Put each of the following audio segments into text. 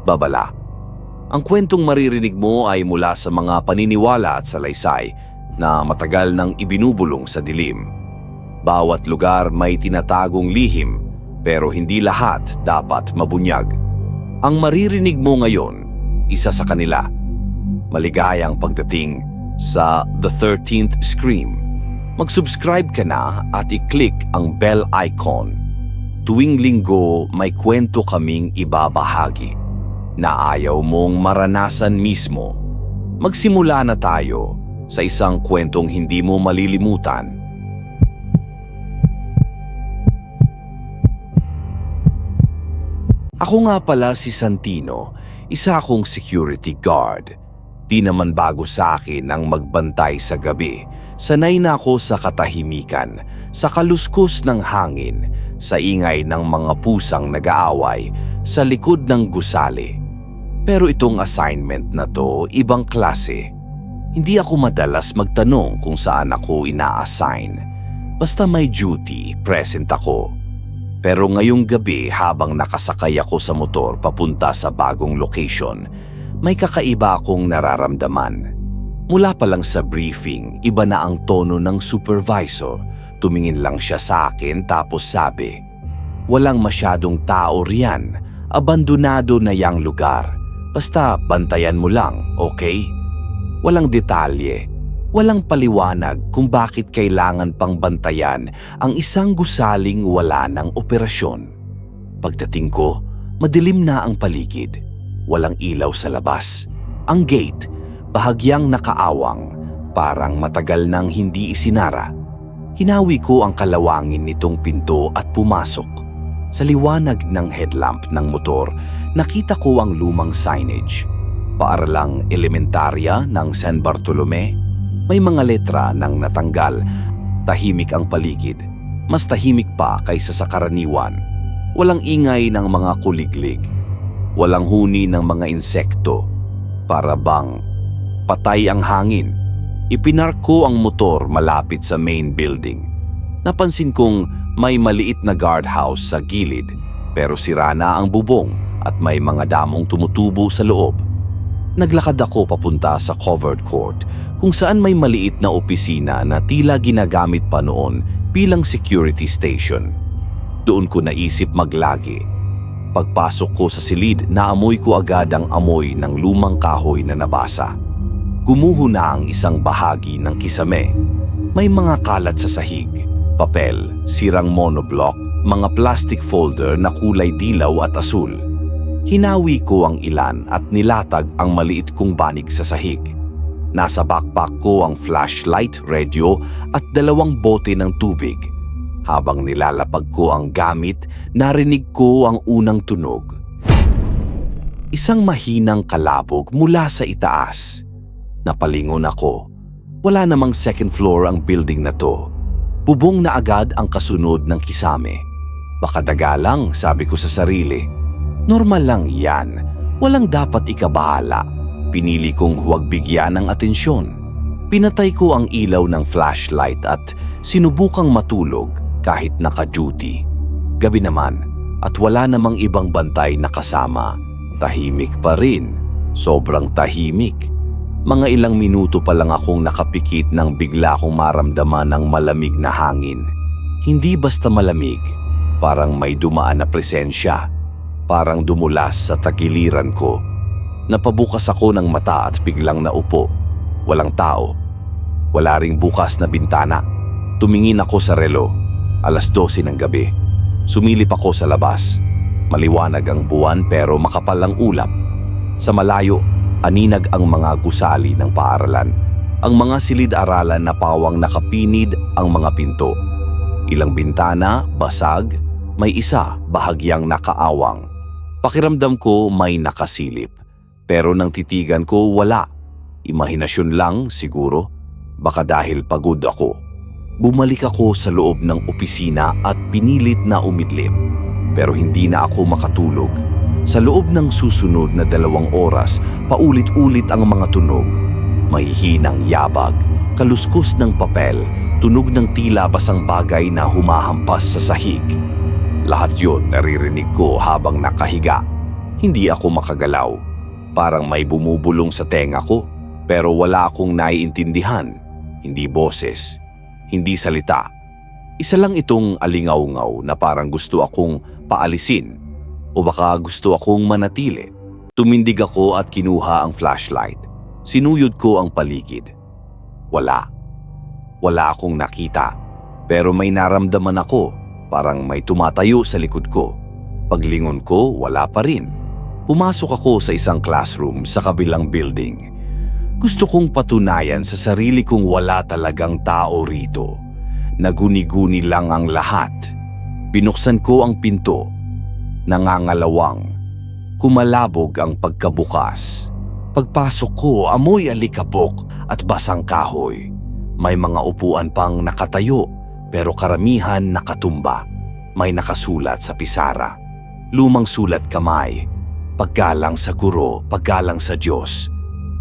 babala. Ang kwentong maririnig mo ay mula sa mga paniniwala at salaysay na matagal nang ibinubulong sa dilim. Bawat lugar may tinatagong lihim, pero hindi lahat dapat mabunyag. Ang maririnig mo ngayon, isa sa kanila. Maligayang pagdating sa The 13th Scream. Mag-subscribe ka na at i-click ang bell icon. Tuwing linggo may kwento kaming ibabahagi na ayaw mong maranasan mismo. Magsimula na tayo sa isang kwentong hindi mo malilimutan. Ako nga pala si Santino, isa akong security guard. Di naman bago sa akin ang magbantay sa gabi. Sanay na ako sa katahimikan, sa kaluskos ng hangin, sa ingay ng mga pusang nag-aaway, sa likod ng gusali. Pero itong assignment na to, ibang klase. Hindi ako madalas magtanong kung saan ako ina-assign. Basta may duty, present ako. Pero ngayong gabi habang nakasakay ako sa motor papunta sa bagong location, may kakaiba akong nararamdaman. Mula pa lang sa briefing, iba na ang tono ng supervisor. Tumingin lang siya sa akin tapos sabi, "Walang masyadong tao riyan, abandonado na yang lugar. Basta bantayan mo lang, okay?" Walang detalye, walang paliwanag kung bakit kailangan pang bantayan ang isang gusaling wala ng operasyon. Pagdating ko, madilim na ang paligid. Walang ilaw sa labas. Ang gate, bahagyang nakaawang, parang matagal nang hindi isinara. Hinawi ko ang kalawangin nitong pinto at pumasok. Sa liwanag ng headlamp ng motor, nakita ko ang lumang signage. Paaralang elementarya ng San Bartolome. May mga letra nang natanggal. Tahimik ang paligid. Mas tahimik pa kaysa sa karaniwan. Walang ingay ng mga kuliglig. Walang huni ng mga insekto. Para bang patay ang hangin. Ipinark ko ang motor malapit sa main building. Napansin kong may maliit na guardhouse sa gilid, pero sira na ang bubong at may mga damong tumutubo sa loob. Naglakad ako papunta sa covered court kung saan may maliit na opisina na tila ginagamit pa noon bilang security station. Doon ko naisip maglagi. Pagpasok ko sa silid, naamoy ko agad ang amoy ng lumang kahoy na nabasa. Gumuho na ang isang bahagi ng kisame. May mga kalat sa sahig, papel, sirang monoblock, mga plastic folder na kulay dilaw at asul. Hinawi ko ang ilan at nilatag ang maliit kong banig sa sahig. Nasa backpack ko ang flashlight, radio at 2 bote ng tubig. Habang nilalapag ko ang gamit, narinig ko ang unang tunog. Isang mahinang kalabog mula sa itaas. Napalingon ako. Wala namang second floor ang building na to. Bubong na agad ang kasunod ng kisame. Baka daga lang, sabi ko sa sarili. Normal lang yan. Walang dapat ikabahala. Pinili kong huwag bigyan ng atensyon. Pinatay ko ang ilaw ng flashlight at sinubukang matulog kahit naka-duty. Gabi naman at wala namang ibang bantay na kasama. Tahimik pa rin. Sobrang tahimik. Mga ilang minuto pa lang akong nakapikit nang bigla akong maramdaman ng malamig na hangin. Hindi basta malamig. Parang may dumaan na presensya. Parang dumulas sa tagiliran ko. Napabukas ako ng mata at biglang naupo. Walang tao. Wala ring bukas na bintana. Tumingin ako sa relo. 12:00 ng gabi. Sumilip ako sa labas. Maliwanag ang buwan pero makapal ang ulap. Sa malayo, aninag ang mga gusali ng paaralan. Ang mga silid-aralan na pawang nakapinid ang mga pinto. Ilang bintana, basag. May isa, bahagyang nakaawang. Pakiramdam ko may nakasilip. Pero nang titigan ko, wala. Imahinasyon lang siguro. Baka dahil pagod ako. Bumalik ako sa loob ng opisina at pinilit na umidlip. Pero hindi na ako makatulog. Sa loob ng susunod na 2 oras, paulit-ulit ang mga tunog. Mahihinang yabag, kaluskos ng papel, tunog ng tila basang bagay na humahampas sa sahig. Lahat yon naririnig ko habang nakahiga. Hindi ako makagalaw. Parang may bumubulong sa tenga ko, pero wala akong naiintindihan. Hindi boses, hindi salita. Isa lang itong alingaw-ngaw na parang gusto akong paalisin o baka gusto akong manatili. Tumindig ako at kinuha ang flashlight. Sinuyod ko ang paligid. Wala. Wala akong nakita. Pero may naramdaman ako, parang may tumatayo sa likod ko. Paglingon ko, wala pa rin. Pumasok ako sa isang classroom sa kabilang building. Gusto kong patunayan sa sarili kong wala talagang tao rito. Naguni-guni lang ang lahat. Binuksan ko ang pinto. Nangangalawang. Kumalabog ang pagkabukas. Pagpasok ko, amoy alikabok at basang kahoy. May mga upuan pang nakatayo, pero karamihan nakatumba. May nakasulat sa pisara. Lumang sulat kamay. Paggalang sa guro, paggalang sa Diyos.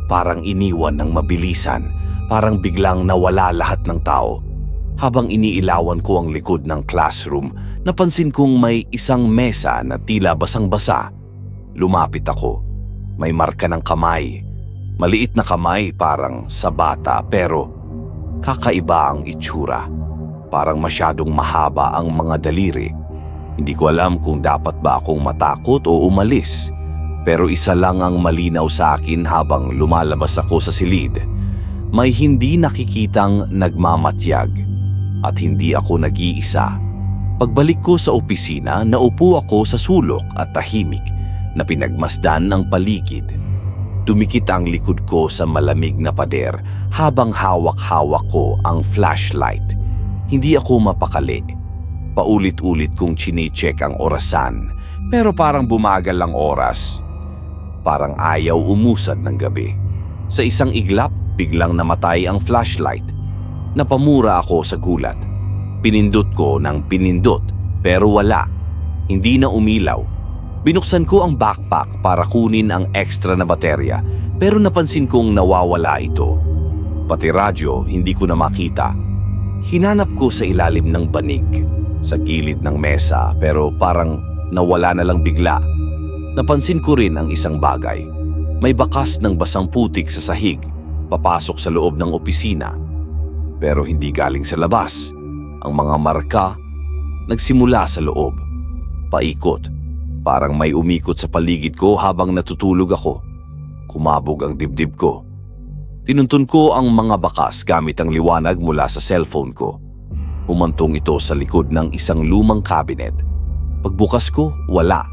Parang iniwan ng mabilisan, parang biglang nawala lahat ng tao. Habang iniilawan ko ang likod ng classroom, napansin kong may isang mesa na tila basang-basa. Lumapit ako. May marka ng kamay. Maliit na kamay parang sa bata pero kakaiba ang itsura. Parang masyadong mahaba ang mga daliri. Hindi ko alam kung dapat ba akong matakot o umalis. Pero isa lang ang malinaw sa akin habang lumalabas ako sa silid. May hindi nakikitang nagmamatyag. At hindi ako nag-iisa. Pagbalik ko sa opisina, naupo ako sa sulok at tahimik na pinagmasdan ng paligid. Dumikit ang likod ko sa malamig na pader habang hawak-hawak ko ang flashlight. Hindi ako mapakali. Paulit-ulit kong chine-check ang orasan, pero parang bumagal ang oras. Parang ayaw umusad ng gabi. Sa isang iglap, biglang namatay ang flashlight. Napamura ako sa gulat. Pinindot ko ng pinindot, pero wala. Hindi na umilaw. Binuksan ko ang backpack para kunin ang extra na baterya, pero napansin kong nawawala ito. Pati radyo, hindi ko na makita. Hinanap ko sa ilalim ng banig, sa gilid ng mesa, pero parang nawala na lang bigla. Napansin ko rin ang isang bagay. May bakas ng basang putik sa sahig, papasok sa loob ng opisina. Pero hindi galing sa labas. Ang mga marka nagsimula sa loob. Paikot. Parang may umikot sa paligid ko habang natutulog ako. Kumabog ang dibdib ko. Tinuntun ko ang mga bakas gamit ang liwanag mula sa cellphone ko. Humantong ito sa likod ng isang lumang cabinet. Pagbukas ko, wala.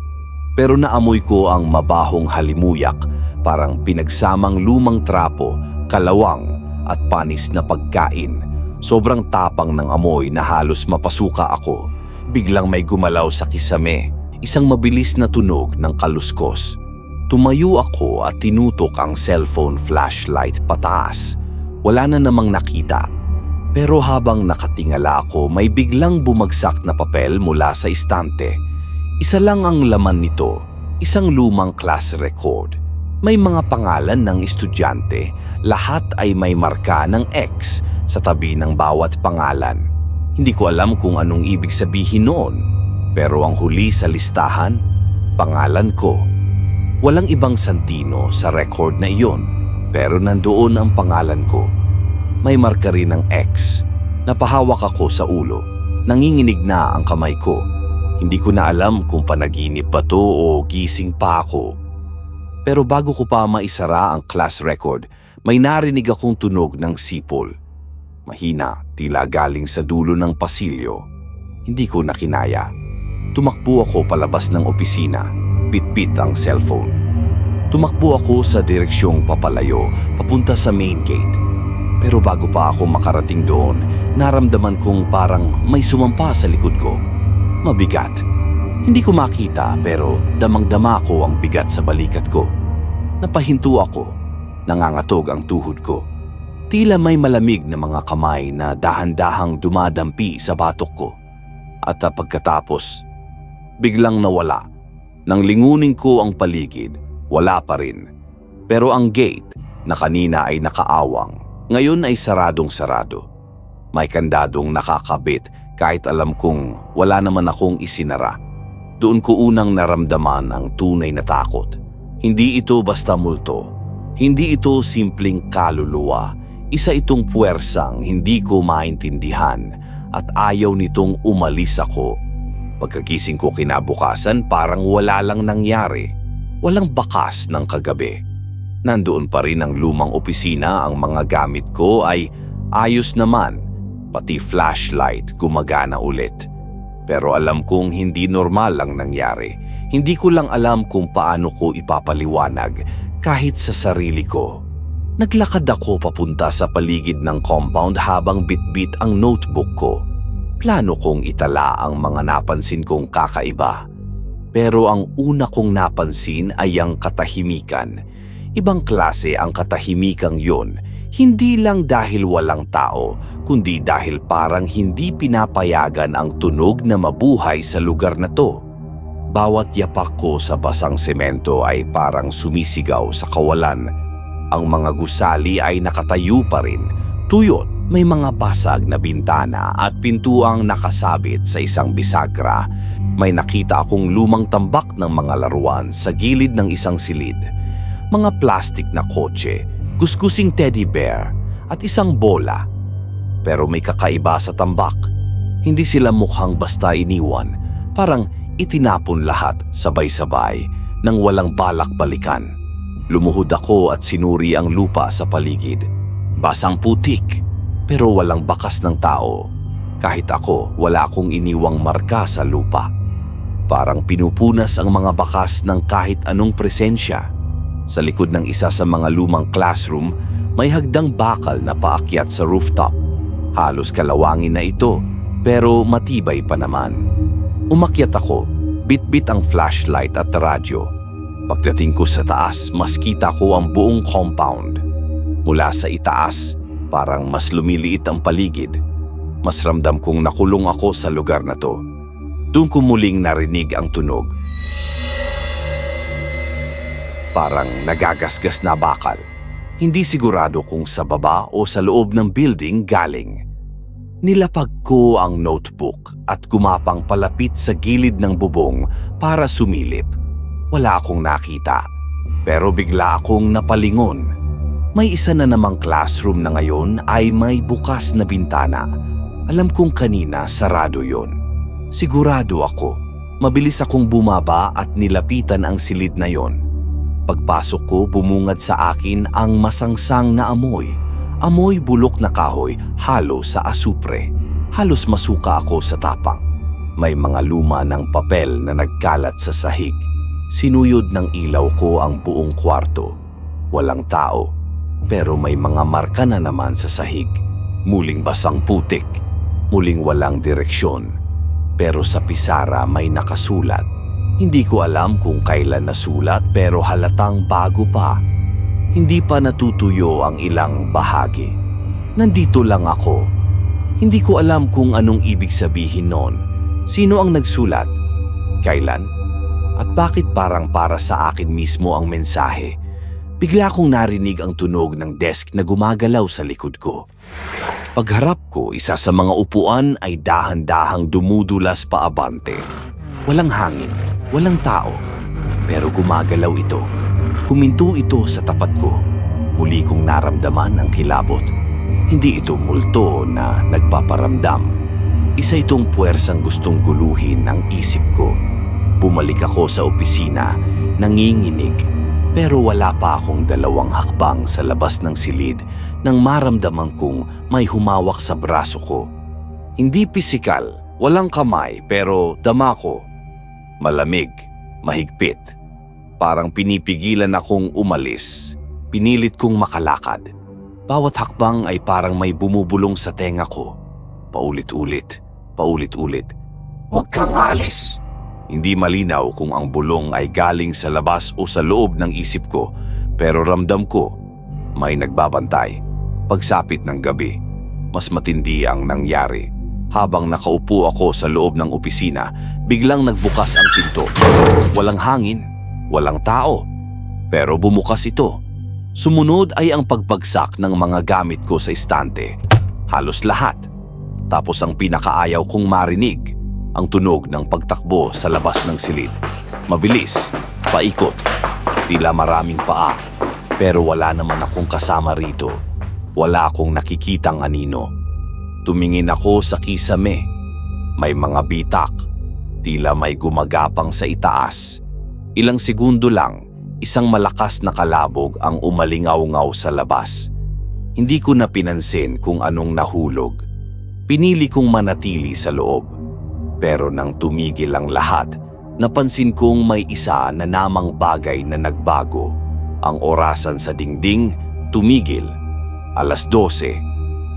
Pero naamoy ko ang mabahong halimuyak, parang pinagsamang lumang trapo, kalawang at panis na pagkain. Sobrang tapang ng amoy na halos mapasuka ako. Biglang may gumalaw sa kisame. Isang mabilis na tunog ng kaluskos. Tumayo ako at tinutok ang cellphone flashlight pataas. Wala na namang nakita. Pero habang nakatingala ako, may biglang bumagsak na papel mula sa istante. Isa lang ang laman nito, isang lumang class record. May mga pangalan ng estudyante, lahat ay may marka ng X sa tabi ng bawat pangalan. Hindi ko alam kung anong ibig sabihin noon. Pero ang huli sa listahan, pangalan ko. Walang ibang Santino sa record na iyon, pero nandoon ang pangalan ko. May marka rin ng X. Napahawak ako sa ulo. Nanginginig na ang kamay ko. Hindi ko na alam kung panaginip ba to o gising pa ako. Pero bago ko pa maisara ang class record, may narinig akong tunog ng sipol. Mahina, tila galing sa dulo ng pasilyo. Hindi ko na kinaya. Tumakbo ako palabas ng opisina, pit-pit ang cellphone. Tumakbo ako sa direksyong papalayo, papunta sa main gate. Pero bago pa ako makarating doon, naramdaman kong parang may sumampa sa likod ko. Mabigat. Hindi ko makita pero damang-dama ko ang bigat sa balikat ko. Napahinto ako, nangangatog ang tuhod ko. Tila may malamig na mga kamay na dahan-dahang dumadampi sa batok ko. At pagkatapos, biglang nawala. Nang lingunin ko ang paligid, wala pa rin. Pero ang gate na kanina ay nakaawang, ngayon ay saradong-sarado. May kandadong nakakabit kahit alam kong wala naman akong isinara. Doon ko unang naramdaman ang tunay na takot. Hindi ito basta multo. Hindi ito simpleng kaluluwa. Isa itong puwersang hindi ko maintindihan at ayaw nitong umalis ako. Pagkagising ko kinabukasan, parang wala lang nangyari. Walang bakas ng kagabi. Nandoon pa rin ang lumang opisina, ang mga gamit ko ay ayos naman. Pati flashlight gumagana ulit. Pero alam kong hindi normal ang nangyari. Hindi ko lang alam kung paano ko ipapaliwanag kahit sa sarili ko. Naglakad ako papunta sa paligid ng compound habang bitbit ang notebook ko. Plano kong itala ang mga napansin kong kakaiba. Pero ang una kong napansin ay ang katahimikan. Ibang klase ang katahimikang yon. Hindi lang dahil walang tao, kundi dahil parang hindi pinapayagan ang tunog na mabuhay sa lugar na to. Bawat yapak ko sa basang semento ay parang sumisigaw sa kawalan. Ang mga gusali ay nakatayo pa rin. Tuyot, may mga basag na bintana at pintuang nakasabit sa isang bisagra. May nakita akong lumang tambak ng mga laruan sa gilid ng isang silid. Mga plastik na kotse, kuskusing teddy bear at isang bola. Pero may kakaiba sa tambak. Hindi sila mukhang basta iniwan. Parang itinapon lahat sabay-sabay nang walang balak balikan. Lumuhod ako at sinuri ang lupa sa paligid. Basang putik, pero walang bakas ng tao. Kahit ako, wala akong iniwang marka sa lupa. Parang pinupunas ang mga bakas ng kahit anong presensya. Sa likod ng isa sa mga lumang classroom, may hagdang bakal na paakyat sa rooftop. Halos kalawangin na ito, pero matibay pa naman. Umakyat ako, bitbit ang flashlight at radyo. Pagdating ko sa taas, mas kita ko ang buong compound. Mula sa itaas, parang mas lumiliit ang paligid. Mas ramdam kong nakulong ako sa lugar na to. Doon ko muling narinig ang tunog. Parang nagagasgas na bakal. Hindi sigurado kung sa baba o sa loob ng building galing. Nilapag ko ang notebook at gumapang palapit sa gilid ng bubong para sumilip. Wala akong nakita, pero bigla akong napalingon. May isa na namang classroom na ngayon ay may bukas na bintana. Alam kong kanina sarado yon. Sigurado ako. Mabilis akong bumaba at nilapitan ang silid na yon. Pagpasok ko, bumungad sa akin ang masangsang na amoy. Amoy bulok na kahoy halo sa asupre. Halos masuka ako sa tapang. May mga luma ng papel na nagkalat sa sahig. Sinuyod ng ilaw ko ang buong kwarto. Walang tao, pero may mga marka na naman sa sahig. Muling basang putik, muling walang direksyon. Pero sa pisara may nakasulat. Hindi ko alam kung kailan nasulat pero halatang bago pa. Hindi pa natutuyo ang ilang bahagi. Nandito lang ako. Hindi ko alam kung anong ibig sabihin noon. Sino ang nagsulat? Kailan? At bakit parang para sa akin mismo ang mensahe? Bigla kong narinig ang tunog ng desk na gumagalaw sa likod ko. Pagharap ko, isa sa mga upuan ay dahan-dahang dumudulas paabante. Walang hangin, walang tao, pero gumagalaw ito. Huminto ito sa tapat ko. Muli kong naramdaman ang kilabot. Hindi ito multo na nagpaparamdam. Isa itong puwersang gustong guluhin ang isip ko. Bumalik ako sa opisina, nanginginig. Pero wala pa akong 2 hakbang sa labas ng silid nang maramdaman kong may humawak sa braso ko. Hindi pisikal, walang kamay pero dama ko. Malamig, mahigpit. Parang pinipigilan akong umalis. Pinilit kong makalakad. Bawat hakbang ay parang may bumubulong sa tenga ko. Paulit-ulit, paulit-ulit. Huwag kang alis. Hindi malinaw kung ang bulong ay galing sa labas o sa loob ng isip ko, pero ramdam ko may nagbabantay. Pagsapit ng gabi, mas matindi ang nangyari. Habang nakaupo ako sa loob ng opisina, biglang nagbukas ang pinto. Walang hangin, walang tao, pero bumukas ito. Sumunod ay ang pagbagsak ng mga gamit ko sa istante. Halos lahat. Tapos ang pinakaayaw kong marinig, ang tunog ng pagtakbo sa labas ng silid. Mabilis, paikot, tila maraming paa, pero wala naman akong kasama rito. Wala akong nakikitang anino. Tumingin ako sa kisame. May mga bitak, tila may gumagapang sa itaas. Ilang segundo lang, isang malakas na kalabog ang umalingaw-ngaw sa labas. Hindi ko na pinansin kung anong nahulog. Pinili kong manatili sa loob. Pero nang tumigil ang lahat, napansin kong may isa na namang bagay na nagbago. Ang orasan sa dingding tumigil. 12:00,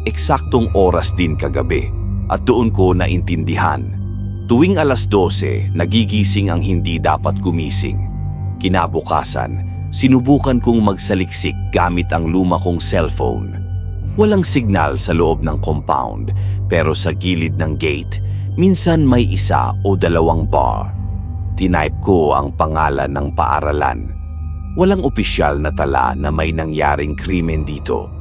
eksaktong oras din kagabi, at doon ko naintindihan. Tuwing 12:00, nagigising ang hindi dapat gumising. Kinabukasan, sinubukan kong magsaliksik gamit ang luma kong cellphone. Walang signal sa loob ng compound, pero sa gilid ng gate, minsan may isa o dalawang bar. Tinype ko ang pangalan ng paaralan. Walang opisyal na tala na may nangyaring krimen dito.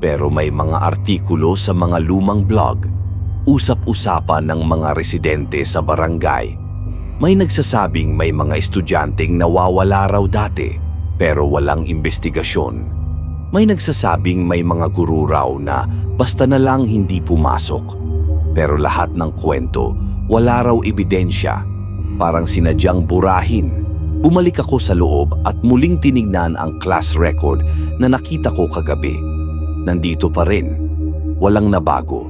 Pero may mga artikulo sa mga lumang blog. Usap-usapan ng mga residente sa barangay. May nagsasabing may mga estudyanteng nawawala raw dati, pero walang investigasyon. May nagsasabing may mga guru raw na basta na lang hindi pumasok. Pero lahat ng kwento, wala raw ebidensya. Parang sinadyang burahin. Bumalik ako sa loob at muling tinignan ang class record na nakita ko kagabi. Nandito pa rin. Walang nabago.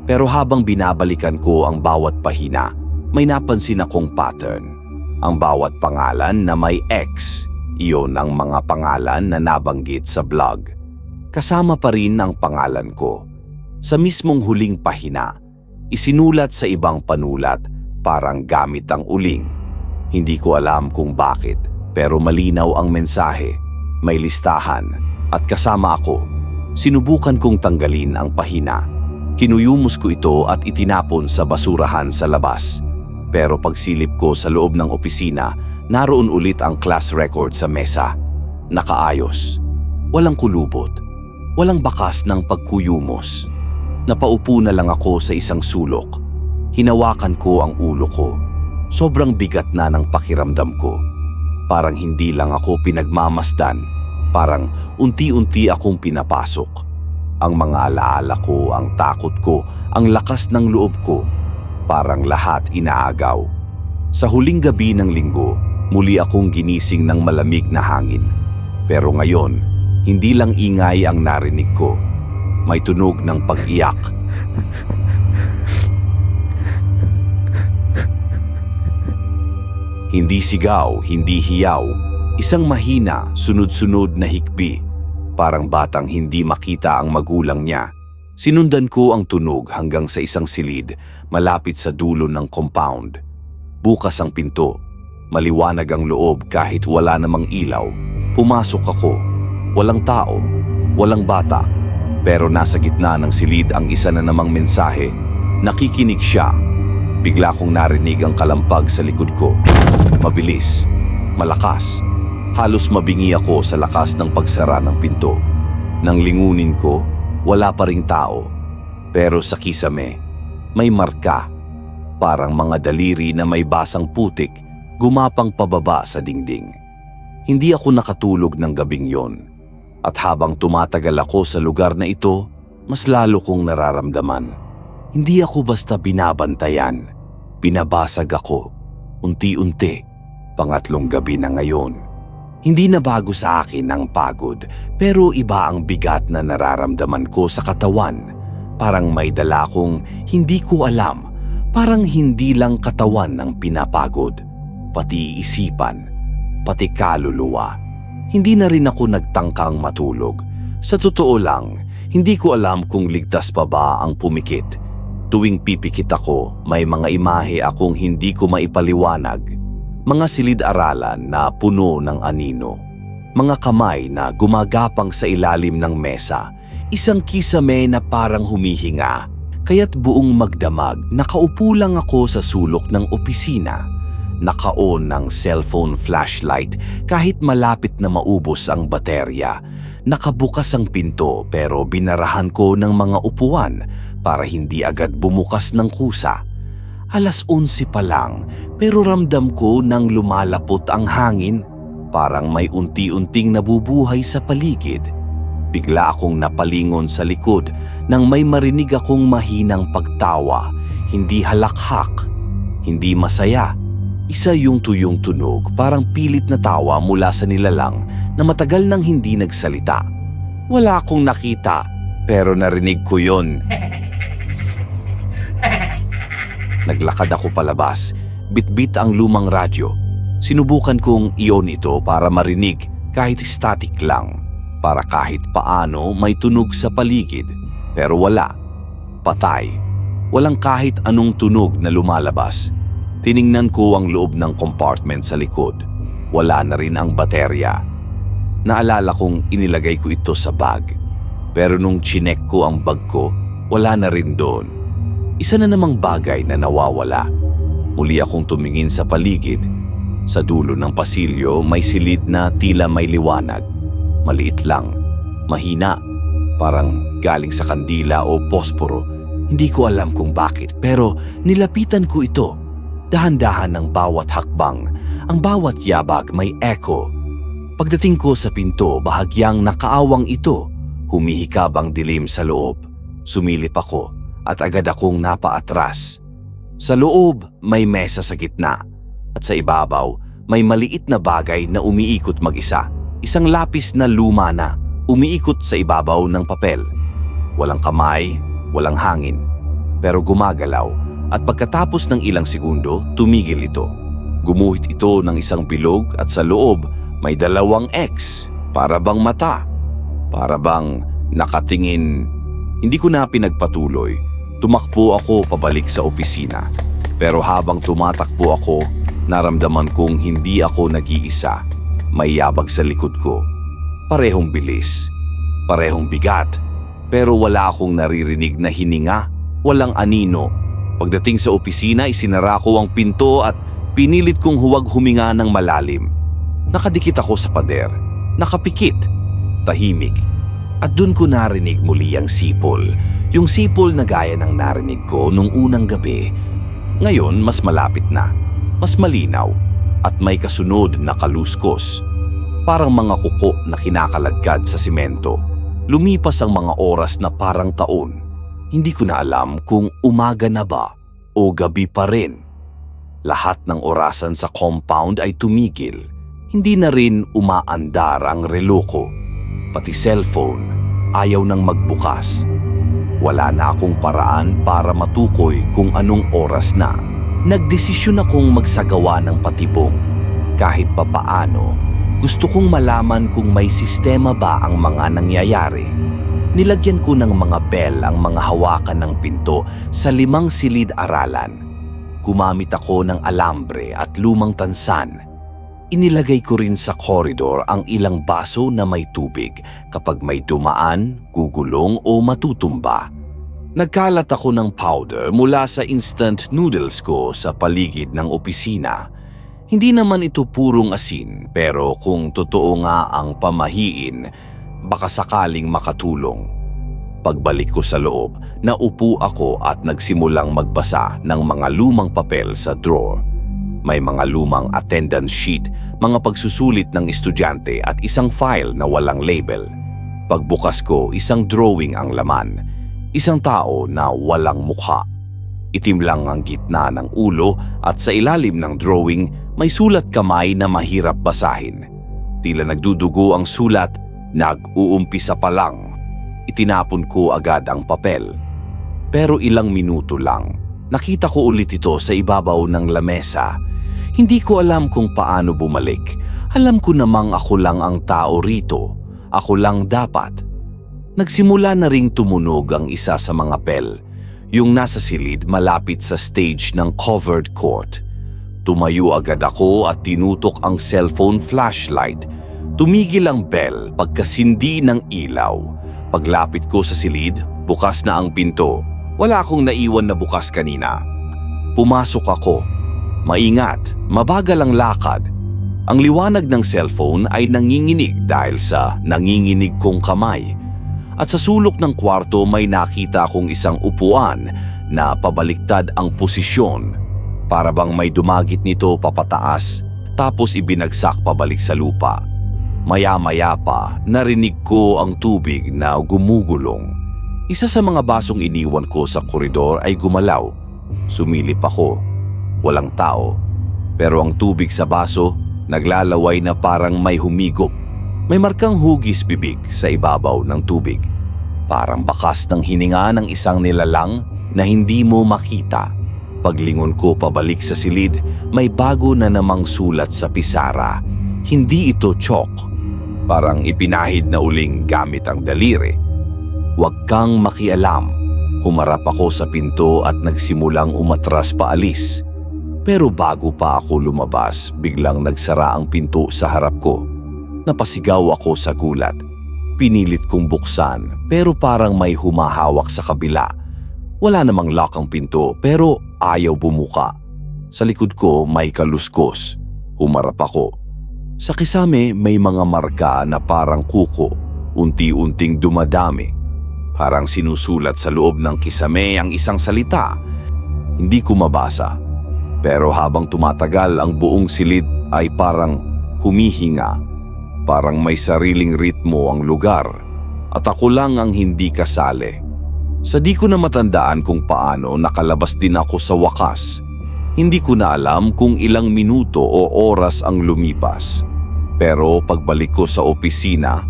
Pero habang binabalikan ko ang bawat pahina, may napansin akong pattern. Ang bawat pangalan na may X, iyon ang mga pangalan na nabanggit sa blog. Kasama pa rin ang pangalan ko. Sa mismong huling pahina, isinulat sa ibang panulat parang gamit ang uling. Hindi ko alam kung bakit, pero malinaw ang mensahe. May listahan at kasama ako. Sinubukan kong tanggalin ang pahina. Kinuyumos ko ito at itinapon sa basurahan sa labas. Pero pagsilip ko sa loob ng opisina, naroon ulit ang class record sa mesa. Nakaayos. Walang kulubot. Walang bakas ng pagkuyumos. Napaupo na lang ako sa isang sulok. Hinawakan ko ang ulo ko. Sobrang bigat na ng pakiramdam ko. Parang hindi lang ako pinagmamasdan. Parang unti-unti akong pinapasok. Ang mga alaala ko, ang takot ko, ang lakas ng loob ko. Parang lahat inaagaw. Sa huling gabi ng linggo, muli akong ginising ng malamig na hangin. Pero ngayon, hindi lang ingay ang narinig ko. May tunog ng pag-iyak. Hindi sigaw, hindi hiyaw. Isang mahina, sunod-sunod na hikbi. Parang batang hindi makita ang magulang niya. Sinundan ko ang tunog hanggang sa isang silid malapit sa dulo ng compound. Bukas ang pinto. Maliwanag ang loob kahit wala namang ilaw. Pumasok ako. Walang tao, walang bata. Pero nasa gitna ng silid ang isa na namang mensahe. Nakikinig siya. Bigla kong narinig ang kalampag sa likod ko. Mabilis, malakas. Halos mabingi ako sa lakas ng pagsara ng pinto. Nang lingunin ko, wala pa ring tao. Pero sa kisame, may marka. Parang mga daliri na may basang putik, gumapang pababa sa dingding. Hindi ako nakatulog ng gabing yon. At habang tumatagal ako sa lugar na ito, mas lalo kong nararamdaman. Hindi ako basta binabantayan. Binabasag ako. Unti-unti. Pangatlong gabi na ngayon. Hindi na bago sa akin ang pagod, pero iba ang bigat na nararamdaman ko sa katawan. Parang may dala akong hindi ko alam. Parang hindi lang katawan ang pinapagod, pati isipan, pati kaluluwa. Hindi na rin ako nagtangkang matulog. Sa totoo lang, hindi ko alam kung ligtas pa ba ang pumikit. Tuwing pipikit ako, may mga imahe akong hindi ko maipaliwanag. Mga silid-aralan na puno ng anino. Mga kamay na gumagapang sa ilalim ng mesa. Isang kisame na parang humihinga. Kaya't buong magdamag, nakaupo lang ako sa sulok ng opisina. Naka-on ng cellphone flashlight kahit malapit na maubos ang baterya. Nakabukas ang pinto pero binarahan ko ng mga upuan para hindi agad bumukas ng kusa. 11 pa lang, pero ramdam ko nang lumalapot ang hangin. Parang may unti-unting nabubuhay sa paligid. Bigla akong napalingon sa likod nang may marinig akong mahinang pagtawa. Hindi halakhak, hindi masaya. Isa yung tuyong tunog, parang pilit na tawa mula sa nilalang na matagal nang hindi nagsalita. Wala akong nakita, pero narinig ko yon. Naglakad ako palabas, bitbit ang lumang radyo. Sinubukan kong iyon ito para marinig kahit static lang, para kahit paano may tunog sa paligid. Pero wala. Patay. Walang kahit anong tunog na lumalabas. Tiningnan ko ang loob ng compartment sa likod. Wala na rin ang baterya. Naalala kong inilagay ko ito sa bag. Pero nung chinek ko ang bag ko, wala na rin doon. Isa na namang bagay na nawawala. Muli akong tumingin sa paligid. Sa dulo ng pasilyo may silid na tila may liwanag. Maliit lang, mahina, parang galing sa kandila o posporo. Hindi ko alam kung bakit, pero nilapitan ko ito. Dahan-dahan ang bawat hakbang, ang bawat yabag may echo. Pagdating ko sa pinto, bahagyang nakaawang ito. Humihikab ang dilim sa loob. Sumilip ako at agad akong napaatras. Sa loob may mesa sa gitna at sa ibabaw may maliit na bagay na umiikot mag-isa. Isang lapis na luma na umiikot sa ibabaw ng papel. Walang kamay, walang hangin, pero gumagalaw at pagkatapos ng ilang segundo, tumigil ito. Gumuhit ito ng isang bilog at sa loob may 2 X, para bang mata, para bang nakatingin. Hindi ko na pinagpatuloy. Tumakbo ako pabalik sa opisina. Pero habang tumatakbo ako, naramdaman kong hindi ako nag-iisa. May yabag sa likod ko. Parehong bilis, parehong bigat, pero wala akong naririnig na hininga, walang anino. Pagdating sa opisina, isinara ko ang pinto at pinilit kong huwag huminga ng malalim. Nakadikit ako sa pader, nakapikit, tahimik. At dun ko narinig muli ang sipol. Yung sipol na gaya ng narinig ko nung unang gabi. Ngayon mas malapit na, mas malinaw, at may kasunod na kaluskos. Parang mga kuko na kinakaladkad sa simento. Lumipas ang mga oras na parang taon. Hindi ko na alam kung umaga na ba o gabi pa rin. Lahat ng orasan sa compound ay tumigil. Hindi na rin umaandar ang relo ko. Pati cellphone ayaw nang magbukas. Wala na akong paraan para matukoy kung anong oras na. Nagdesisyon akong magsagawa ng patibong. Kahit papaano, gusto kong malaman kung may sistema ba ang mga nangyayari. Nilagyan ko ng mga bell ang mga hawakan ng pinto sa 5 silid-aralan. Gumamit ako ng alambre at lumang tansan. Inilagay ko rin sa koridor ang ilang baso na may tubig kapag may dumaan, gugulong o matutumba. Nagkalat ako ng powder mula sa instant noodles ko sa paligid ng opisina. Hindi naman ito purong asin, pero kung totoo nga ang pamahiin, baka sakaling makatulong. Pagbalik ko sa loob, naupo ako at nagsimulang magbasa ng mga lumang papel sa drawer. May mga lumang attendance sheet, mga pagsusulit ng estudyante at isang file na walang label. Pagbukas ko, isang drawing ang laman. Isang tao na walang mukha. Itim lang ang gitna ng ulo at sa ilalim ng drawing may sulat kamay na mahirap basahin. Tila nagdudugo ang sulat, nag-uumpisa pa lang. Itinapon ko agad ang papel. Pero ilang minuto lang, nakita ko ulit ito sa ibabaw ng lamesa. Hindi ko alam kung paano bumalik. Alam ko namang ako lang ang tao rito. Ako lang dapat. Nagsimula na ring tumunog ang isa sa mga bell. Yung nasa silid malapit sa stage ng covered court. Tumayo agad ako at tinutok ang cellphone flashlight. Tumigil ang bell pagkasindi ng ilaw. Paglapit ko sa silid, bukas na ang pinto. Wala akong naiwan na bukas kanina. Pumasok ako. Maingat, mabagal ang lakad. Ang liwanag ng cellphone ay nanginginig dahil sa nanginginig kong kamay. At sa sulok ng kwarto may nakita akong isang upuan na pabaliktad ang posisyon. Para bang may dumagit nito papataas tapos ibinagsak pabalik sa lupa. Maya-maya pa, narinig ko ang tubig na gumugulong. Isa sa mga basong iniwan ko sa koridor ay gumalaw. Sumilip ako. Walang tao. Pero ang tubig sa baso, naglalaway na parang may humigop. May markang hugis bibig sa ibabaw ng tubig. Parang bakas ng hininga ng isang nilalang na hindi mo makita. Paglingon ko pabalik sa silid, may bago na namang sulat sa pisara. Hindi ito chalk. Parang ipinahid na uling gamit ang daliri. Huwag kang makialam. Humarap ako sa pinto at nagsimulang umatras paalis. Pero bago pa ako lumabas, biglang nagsara ang pinto sa harap ko. Napasigaw ako sa gulat. Pinilit kong buksan pero parang may humahawak sa kabila. Wala namang lock ang pinto pero ayaw bumuka. Sa likod ko may kaluskos. Humarap ako. Sa kisame may mga marka na parang kuko, unti-unting dumadami. Parang sinusulat sa loob ng kisame ang isang salita. Hindi ko mabasa. Pero habang tumatagal ang buong silid ay parang humihinga. Parang may sariling ritmo ang lugar. At ako lang ang hindi kasali. Sa di ko na matandaan kung paano nakalabas din ako sa wakas. Hindi ko na alam kung ilang minuto o oras ang lumipas. Pero pagbalik ko sa opisina,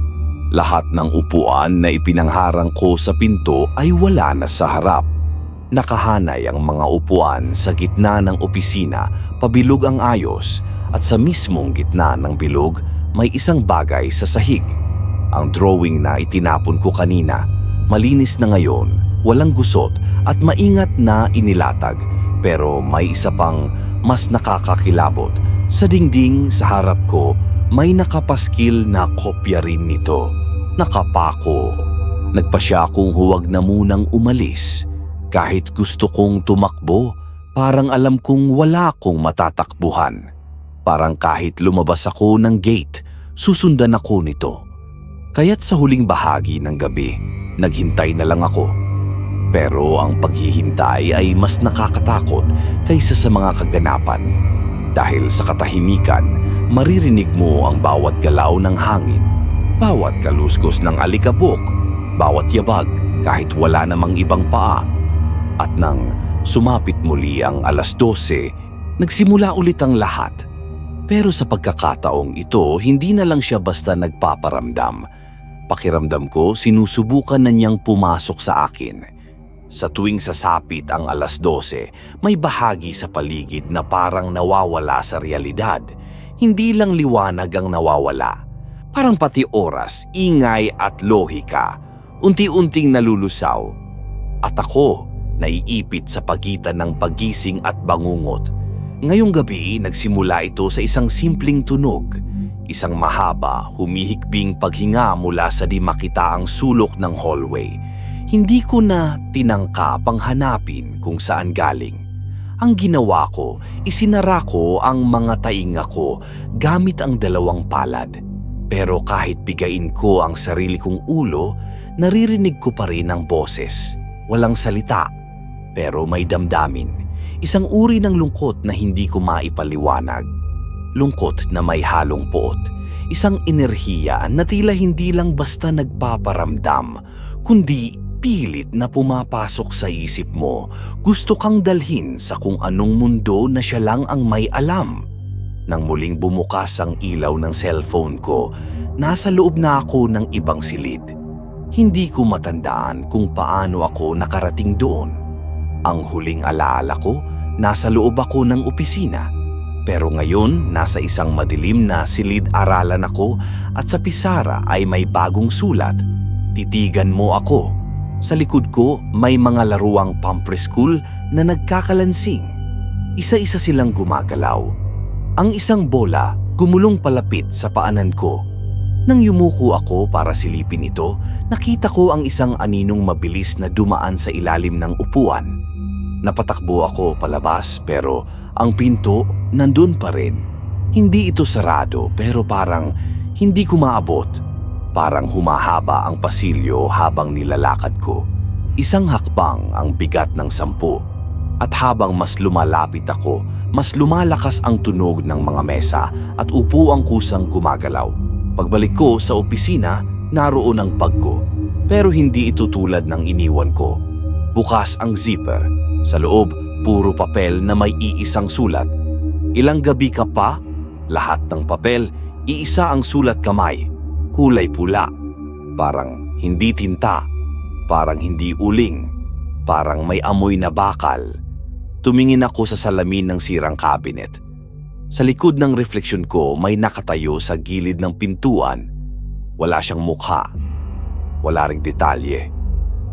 lahat ng upuan na ipinangharang ko sa pinto ay wala na sa harap. Nakahanay ang mga upuan sa gitna ng opisina, pabilog ang ayos, at sa mismong gitna ng bilog may isang bagay sa sahig. Ang drawing na itinapon ko kanina, malinis na ngayon, walang gusot at maingat na inilatag. Pero may isa pang mas nakakakilabot. Sa dingding sa harap ko, may nakapaskil na kopya rin nito. Nakapako. Nagpasya akong huwag na munang umalis. Kahit gusto kong tumakbo, parang alam kong wala akong matatakbuhan. Parang kahit lumabas ako ng gate, susundan ako nito. Kaya't sa huling bahagi ng gabi, naghintay na lang ako. Pero ang paghihintay ay mas nakakatakot kaysa sa mga kaganapan. Dahil sa katahimikan, maririnig mo ang bawat galaw ng hangin, bawat kaluskos ng alikabok, bawat yabag kahit wala namang ibang paa. At nang sumapit muli ang 12:00, nagsimula ulit ang lahat. Pero sa pagkakataong ito, hindi na lang siya basta nagpaparamdam. Pakiramdam ko, sinusubukan na niyang pumasok sa akin. Sa tuwing sasapit ang 12:00, may bahagi sa paligid na parang nawawala sa realidad. Hindi lang liwanag ang nawawala. Parang pati oras, ingay at lohika, unti-unting nalulusaw. At ako, naiipit sa pagitan ng pagising at bangungot. Ngayong gabi, nagsimula ito sa isang simpleng tunog. Isang mahaba, humihikbing paghinga mula sa di makitaang sulok ng hallway. Hindi ko na tinangka pang hanapin kung saan galing. Ang ginawa ko, isinara ko ang mga tainga ko gamit ang 2 palad. Pero kahit bigain ko ang sarili kong ulo, naririnig ko pa rin ang boses. Walang salita, pero may damdamin. Isang uri ng lungkot na hindi ko maipaliwanag. Lungkot na may halong poot. Isang enerhiya na tila hindi lang basta nagpaparamdam, kundi pilit na pumapasok sa isip mo. Gusto kang dalhin sa kung anong mundo na siya lang ang may alam. Nang muling bumukas ang ilaw ng cellphone ko, nasa loob na ako ng ibang silid. Hindi ko matandaan kung paano ako nakarating doon. Ang huling alaala ko, nasa loob ako ng opisina. Pero ngayon, nasa isang madilim na silid-aralan ako at sa pisara ay may bagong sulat. Titigan mo ako. Sa likod ko, may mga laruang pampreschool na nagkakalansing. Isa-isa silang gumagalaw. Ang isang bola gumulong palapit sa paanan ko. Nang yumuko ako para silipin ito, nakita ko ang isang aninong mabilis na dumaan sa ilalim ng upuan. Napatakbo ako palabas pero ang pinto nandun pa rin. Hindi ito sarado pero parang hindi ko maabot. Parang humahaba ang pasilyo habang nilalakad ko. Isang hakbang ang bigat ng 10. At habang mas lumalapit ako, mas lumalakas ang tunog ng mga mesa at upo ang kusang gumagalaw. Pagbalik ko sa opisina, naroon ang bag ko. Pero hindi ito tulad ng iniwan ko. Bukas ang zipper. Sa loob, puro papel na may iisang sulat. Ilang gabi ka pa? Lahat ng papel, iisa ang sulat kamay. Kulay pula. Parang hindi tinta. Parang hindi uling. Parang may amoy na bakal. Tumingin ako sa salamin ng sirang cabinet. Sa likod ng refleksyon ko may nakatayo sa gilid ng pintuan. Wala siyang mukha. Wala ring detalye.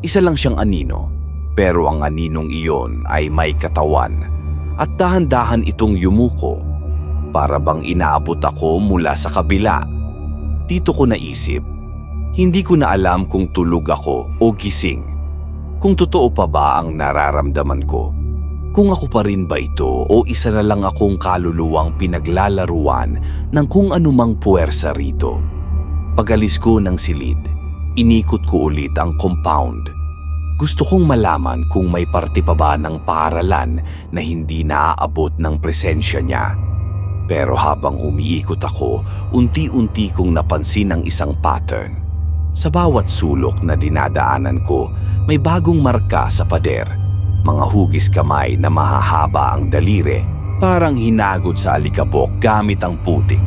Isa lang siyang anino. Pero ang aninong iyon ay may katawan. At dahan-dahan itong yumuko. Para bang inaabot ako mula sa kabila. Dito ko naisip. Hindi ko na alam kung tulog ako o gising. Kung totoo pa ba ang nararamdaman ko. Kung ako pa rin ba ito o isa na lang akong kaluluwang pinaglalaruan ng kung anumang puwersa rito. Pagalis ko ng silid, inikot ko ulit ang compound. Gusto kong malaman kung may parte pa ba ng paaralan na hindi naaabot ng presensya niya. Pero habang umiikot ako, unti-unti kong napansin ang isang pattern. Sa bawat sulok na dinadaanan ko, may bagong marka sa pader. Mga hugis kamay na mahahaba ang daliri, parang hinagod sa alikabok gamit ang putik.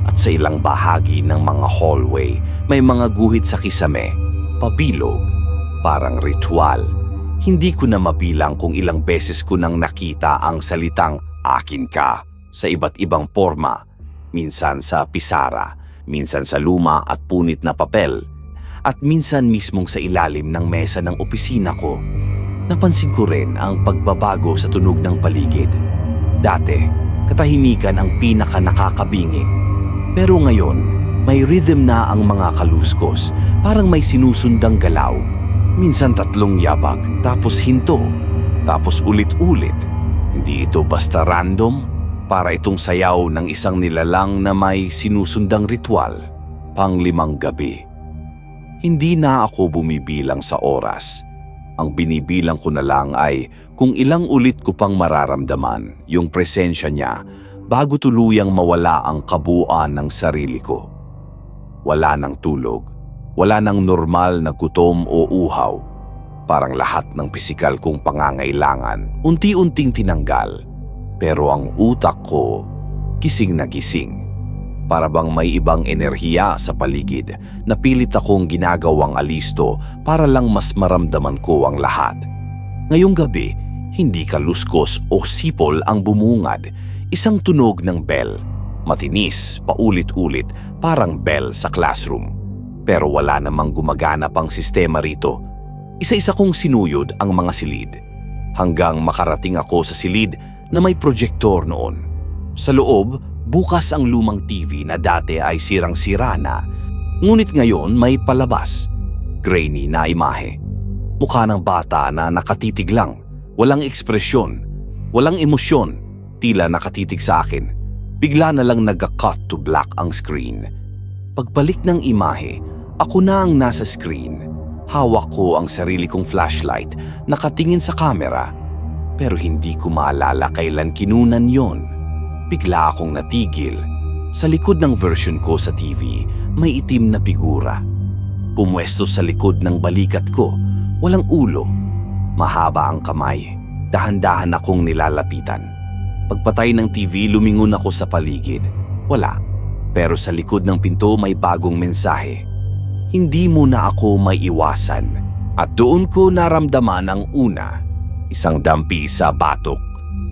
At sa ilang bahagi ng mga hallway, may mga guhit sa kisame, pabilog, parang ritual. Hindi ko na mabilang kung ilang beses ko nang nakita ang salitang "akin ka" sa iba't ibang forma, minsan sa pisara, minsan sa luma at punit na papel, at minsan mismong sa ilalim ng mesa ng opisina ko. Napansin ko rin ang pagbabago sa tunog ng paligid. Dati, katahimikan ang pinaka nakakabingi. Pero ngayon, may rhythm na ang mga kaluskos, parang may sinusundang galaw. Minsan 3 yabag, tapos hinto, tapos ulit-ulit. Hindi ito basta random, para itong sayaw ng isang nilalang na may sinusundang ritual. 5 gabi. Hindi na ako bumibilang sa oras. Ang binibilang ko na lang ay kung ilang ulit ko pang mararamdaman yung presensya niya bago tuluyang mawala ang kabuuan ng sarili ko. Wala nang tulog, wala nang normal na gutom o uhaw. Parang lahat ng pisikal kong pangangailangan unti-unting tinanggal. Pero ang utak ko, gising na gising. Para bang may ibang enerhiya sa paligid na pilit akong ginagawang alisto para lang mas maramdaman ko ang lahat. Ngayong gabi, hindi kaluskos o sipol ang bumungad. Isang tunog ng bell. Matinis, paulit-ulit, parang bell sa classroom. Pero wala namang gumagana pang sistema rito. Isa-isa kong sinuyod ang mga silid. Hanggang makarating ako sa silid na may projektor noon. Sa loob, bukas ang lumang TV na dati ay sirang-sira na, ngunit ngayon may palabas. Grainy na imahe. Mukha ng bata na nakatitig lang, walang ekspresyon, walang emosyon, tila nakatitig sa akin. Bigla na lang nagka-cut to black ang screen. Pagbalik ng imahe, ako na ang nasa screen. Hawak ko ang sarili kong flashlight, nakatingin sa camera, pero hindi ko maalala kailan kinunan yon. Bigla akong natigil. Sa likod ng version ko sa TV, may itim na figura. Pumwesto sa likod ng balikat ko, walang ulo. Mahaba ang kamay. Dahan-dahan akong nilalapitan. Pagpatay ng TV, lumingon ako sa paligid. Wala. Pero sa likod ng pinto may bagong mensahe. Hindi mo na ako may iwasan. At doon ko naramdaman ang una. Isang dampi sa batok.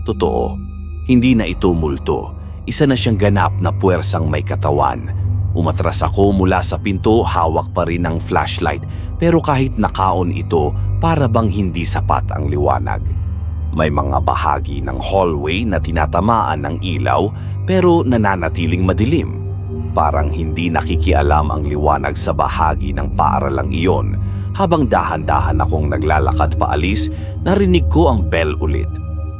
Totoo. Hindi na ito multo. Isa na siyang ganap na puwersang may katawan. Umatras ako mula sa pinto, hawak pa rin ang flashlight. Pero kahit nakaon ito, para bang hindi sapat ang liwanag. May mga bahagi ng hallway na tinatamaan ng ilaw pero nananatiling madilim. Parang hindi nakikialam ang liwanag sa bahagi ng paaralang iyon. Habang dahan-dahan akong naglalakad paalis, narinig ko ang bell ulit.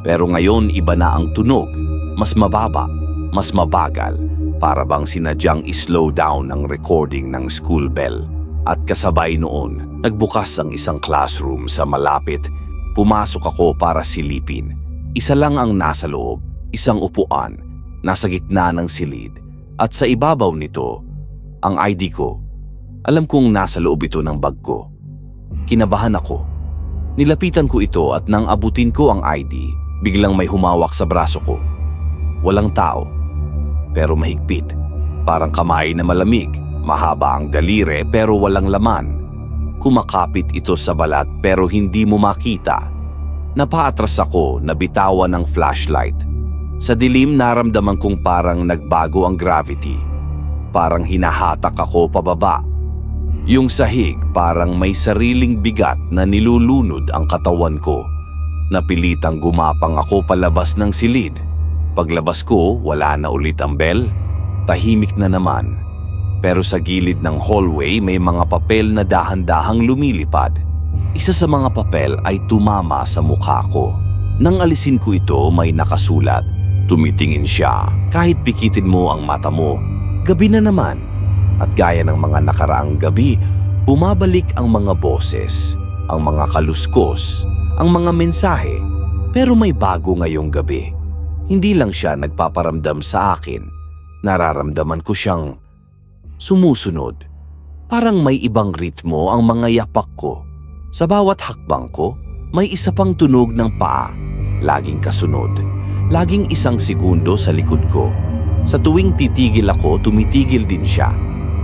Pero ngayon iba na ang tunog, mas mababa, mas mabagal, para bang sinadyang i-slow down ang recording ng school bell. At kasabay noon, nagbukas ang isang classroom sa malapit. Pumasok ako para silipin. Isa lang ang nasa loob, isang upuan, nasa gitna ng silid. At sa ibabaw nito, ang ID ko. Alam kong nasa loob ito ng bag ko. Kinabahan ako. Nilapitan ko ito at nang abutin ko ang ID, biglang may humawak sa braso ko. Walang tao, pero mahigpit. Parang kamay na malamig. Mahaba ang daliri pero walang laman. Kumakapit ito sa balat pero hindi mo makita. Napaatras ako na bitawan ng flashlight. Sa dilim naramdaman kong parang nagbago ang gravity. Parang hinahatak ako pababa. Yung sahig parang may sariling bigat na nilulunod ang katawan ko. Napilitang gumapang ako palabas ng silid. Paglabas ko, wala na ulit ang bell. Tahimik na naman. Pero sa gilid ng hallway may mga papel na dahan-dahang lumilipad. Isa sa mga papel ay tumama sa mukha ko. Nang alisin ko ito may nakasulat. Tumitingin siya. Kahit pikitin mo ang mata mo, gabi na naman. At gaya ng mga nakaraang gabi, bumabalik ang mga boses, ang mga kaluskos, ang mga mensahe. Pero may bago ngayong gabi. Hindi lang siya nagpaparamdam sa akin. Nararamdaman ko siyang sumusunod. Parang may ibang ritmo ang mga yapak ko. Sa bawat hakbang ko, may isa pang tunog ng paa. Laging kasunod. Laging isang segundo sa likod ko. Sa tuwing titigil ako, tumitigil din siya.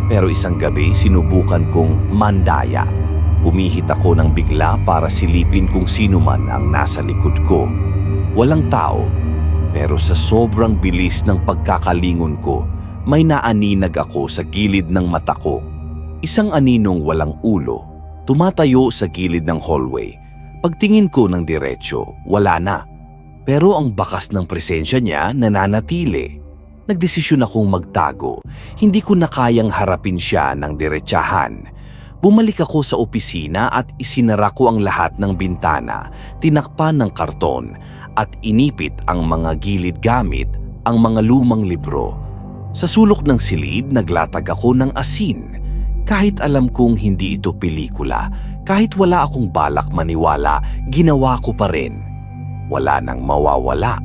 Pero isang gabi, sinubukan kong mandaya. Umihit ako ng bigla para silipin kung sino man ang nasa likod ko. Walang tao. Pero sa sobrang bilis ng pagkakalingon ko, may naaninag ako sa gilid ng mata ko. Isang aninong walang ulo, tumatayo sa gilid ng hallway. Pagtingin ko ng diretsyo, wala na. Pero ang bakas ng presensya niya nananatili. Nagdesisyon akong magtago. Hindi ko na kayang harapin siya ng diretsahan. Bumalik ako sa opisina at isinara ko ang lahat ng bintana, tinakpan ng karton, at inipit ang mga gilid gamit ang mga lumang libro. Sa sulok ng silid, naglatag ako ng asin. Kahit alam kong hindi ito pelikula, kahit wala akong balak maniwala, ginawa ko pa rin. Wala nang mawawala.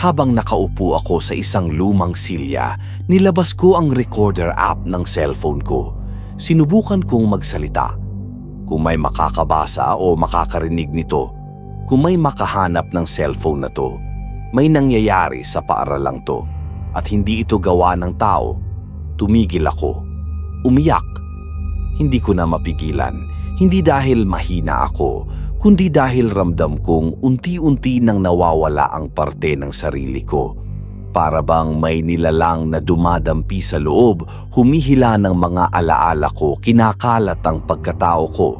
Habang nakaupo ako sa isang lumang silya, nilabas ko ang recorder app ng cellphone ko. Sinubukan kong magsalita. Kung may makakabasa o makakarinig nito, kung may makahanap ng cellphone na to, may nangyayari sa paaralang to. At hindi ito gawa ng tao, tumigil ako. Umiyak. Hindi ko na mapigilan. Hindi dahil mahina ako, kundi dahil ramdam kong unti-unti nang nawawala ang parte ng sarili ko. Para bang may nilalang na dumadampi sa loob, humihila ng mga alaala ko, kinakalat ang pagkatao ko.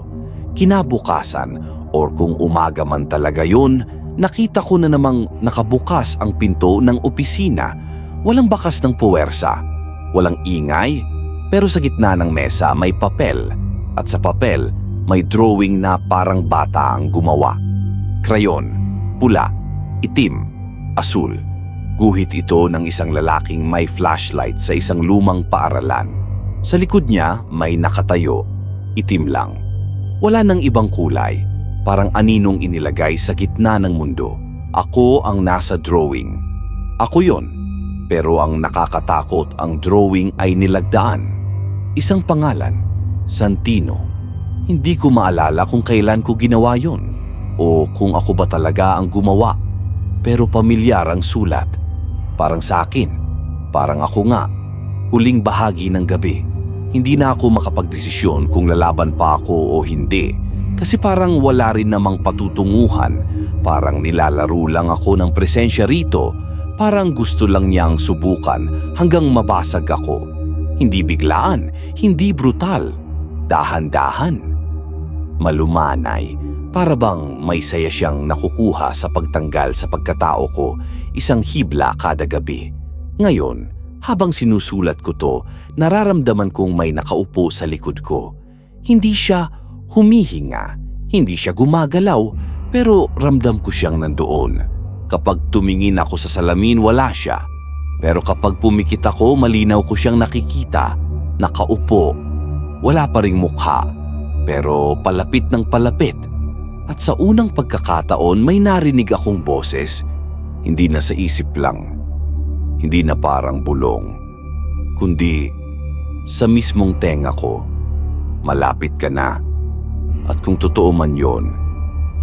Kinabukasan, or kung umaga man talaga yun, nakita ko na namang nakabukas ang pinto ng opisina. Walang bakas ng puwersa, walang ingay, pero sa gitna ng mesa may papel, at sa papel may drawing na parang bata ang gumawa. Krayon, pula, itim, asul. Guhit ito ng isang lalaking may flashlight sa isang lumang paaralan. Sa likod niya may nakatayo, itim lang. Wala nang ibang kulay, parang aninong inilagay sa gitna ng mundo. Ako ang nasa drawing. Ako yon. Pero ang nakakatakot, ang drawing ay nilagdaan. Isang pangalan, Santino. Hindi ko maalala kung kailan ko ginawa yon o kung ako ba talaga ang gumawa. Pero pamilyar ang sulat. Parang sa akin, parang ako nga. Huling bahagi ng gabi. Hindi na ako makapagdesisyon kung lalaban pa ako o hindi. Kasi parang wala rin namang patutunguhan. Parang nilalaro lang ako ng presensya rito. Parang gusto lang niyang subukan hanggang mabasag ako. Hindi biglaan, hindi brutal. Dahan-dahan. Malumanay. Para bang may saya siyang nakukuha sa pagtanggal sa pagkatao ko, isang hibla kada gabi. Ngayon, habang sinusulat ko to, nararamdaman kong may nakaupo sa likod ko. Hindi siya humihinga, hindi siya gumagalaw, pero ramdam ko siyang nandoon. Kapag tumingin ako sa salamin, wala siya. Pero kapag pumikit ako, malinaw ko siyang nakikita, nakaupo. Wala pa ring mukha, pero palapit ng palapit. At sa unang pagkakataon may narinig akong boses. Hindi na sa isip lang. Hindi na parang bulong. Kundi sa mismong tenga ko. Malapit ka na. At kung totoo man yon,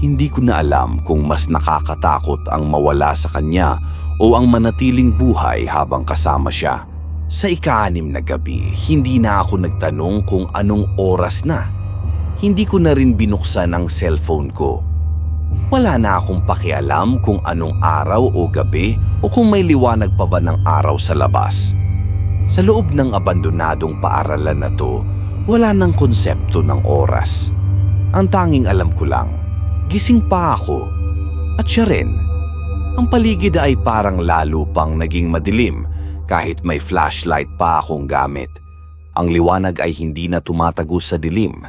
hindi ko na alam kung mas nakakatakot ang mawala sa kanya o ang manatiling buhay habang kasama siya. Sa ika-6 na gabi, hindi na ako nagtanong kung anong oras na. Hindi ko na rin binuksan ang cellphone ko. Wala na akong pakialam kung anong araw o gabi o kung may liwanag pa ba ng araw sa labas. Sa loob ng abandonadong paaralan na to, wala nang konsepto ng oras. Ang tanging alam ko lang, gising pa ako at siya rin. Ang paligid ay parang lalo pang naging madilim kahit may flashlight pa akong gamit. Ang liwanag ay hindi na tumatagos sa dilim.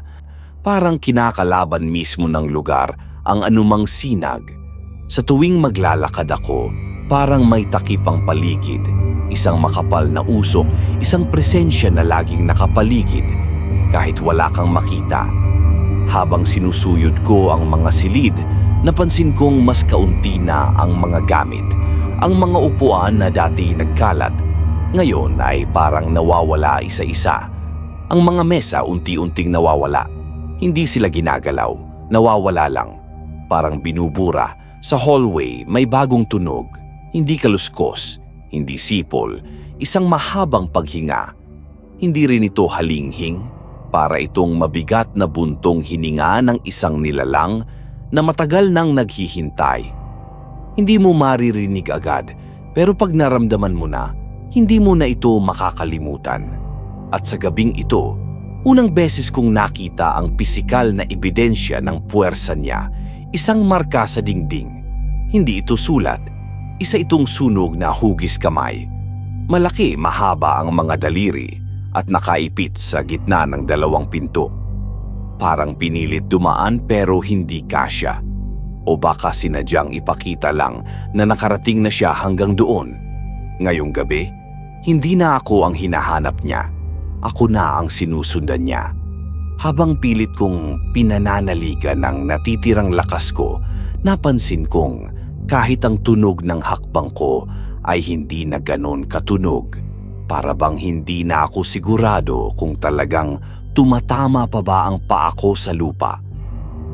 Parang kinakalaban mismo ng lugar ang anumang sinag. Sa tuwing maglalakad ako, parang may takip ang paligid. Isang makapal na usok, isang presensya na laging nakapaligid kahit wala kang makita. Habang sinusuyod ko ang mga silid, napansin kong mas kaunti na ang mga gamit. Ang mga upuan na dati nagkalat, ngayon ay parang nawawala isa-isa. Ang mga mesa unti-unting nawawala. Hindi sila ginagalaw, nawawala lang. Parang binubura. Sa hallway may bagong tunog. Hindi kaluskos, hindi sipol, isang mahabang paghinga. Hindi rin ito halinghing, para itong mabigat na buntong hininga ng isang nilalang na matagal nang naghihintay. Hindi mo maririnig agad, pero pag naramdaman mo na, hindi mo na ito makakalimutan. At sa gabing ito, unang beses kong nakita ang pisikal na ebidensya ng puwersa niya, isang marka sa dingding. Hindi ito sulat, isa itong sunog na hugis kamay. Malaki, mahaba ang mga daliri at nakaipit sa gitna ng 2 pinto. Parang pinilit dumaan pero hindi kasya. O baka sinadyang ipakita lang na nakarating na siya hanggang doon. Ngayong gabi, hindi na ako ang hinahanap niya. Ako na ang sinusundan niya. Habang pilit kong pinananaligan ng natitirang lakas ko, napansin kong kahit ang tunog ng hakbang ko ay hindi na ganon katunog. Para bang hindi na ako sigurado kung talagang tumatama pa ba ang paa ko sa lupa.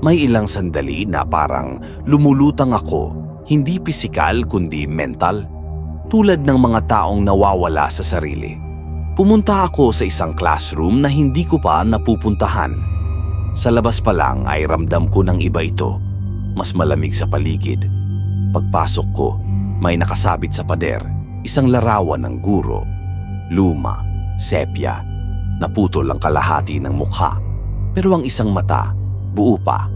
May ilang sandali na parang lumulutang ako, hindi pisikal kundi mental. Tulad ng mga taong nawawala sa sarili. Pumunta ako sa isang classroom na hindi ko pa napupuntahan. Sa labas pa lang ay ramdam ko ng iba ito. Mas malamig sa paligid. Pagpasok ko, may nakasabit sa pader, isang larawan ng guro. Luma, sepia, naputol ang kalahati ng mukha. Pero ang isang mata, buo pa,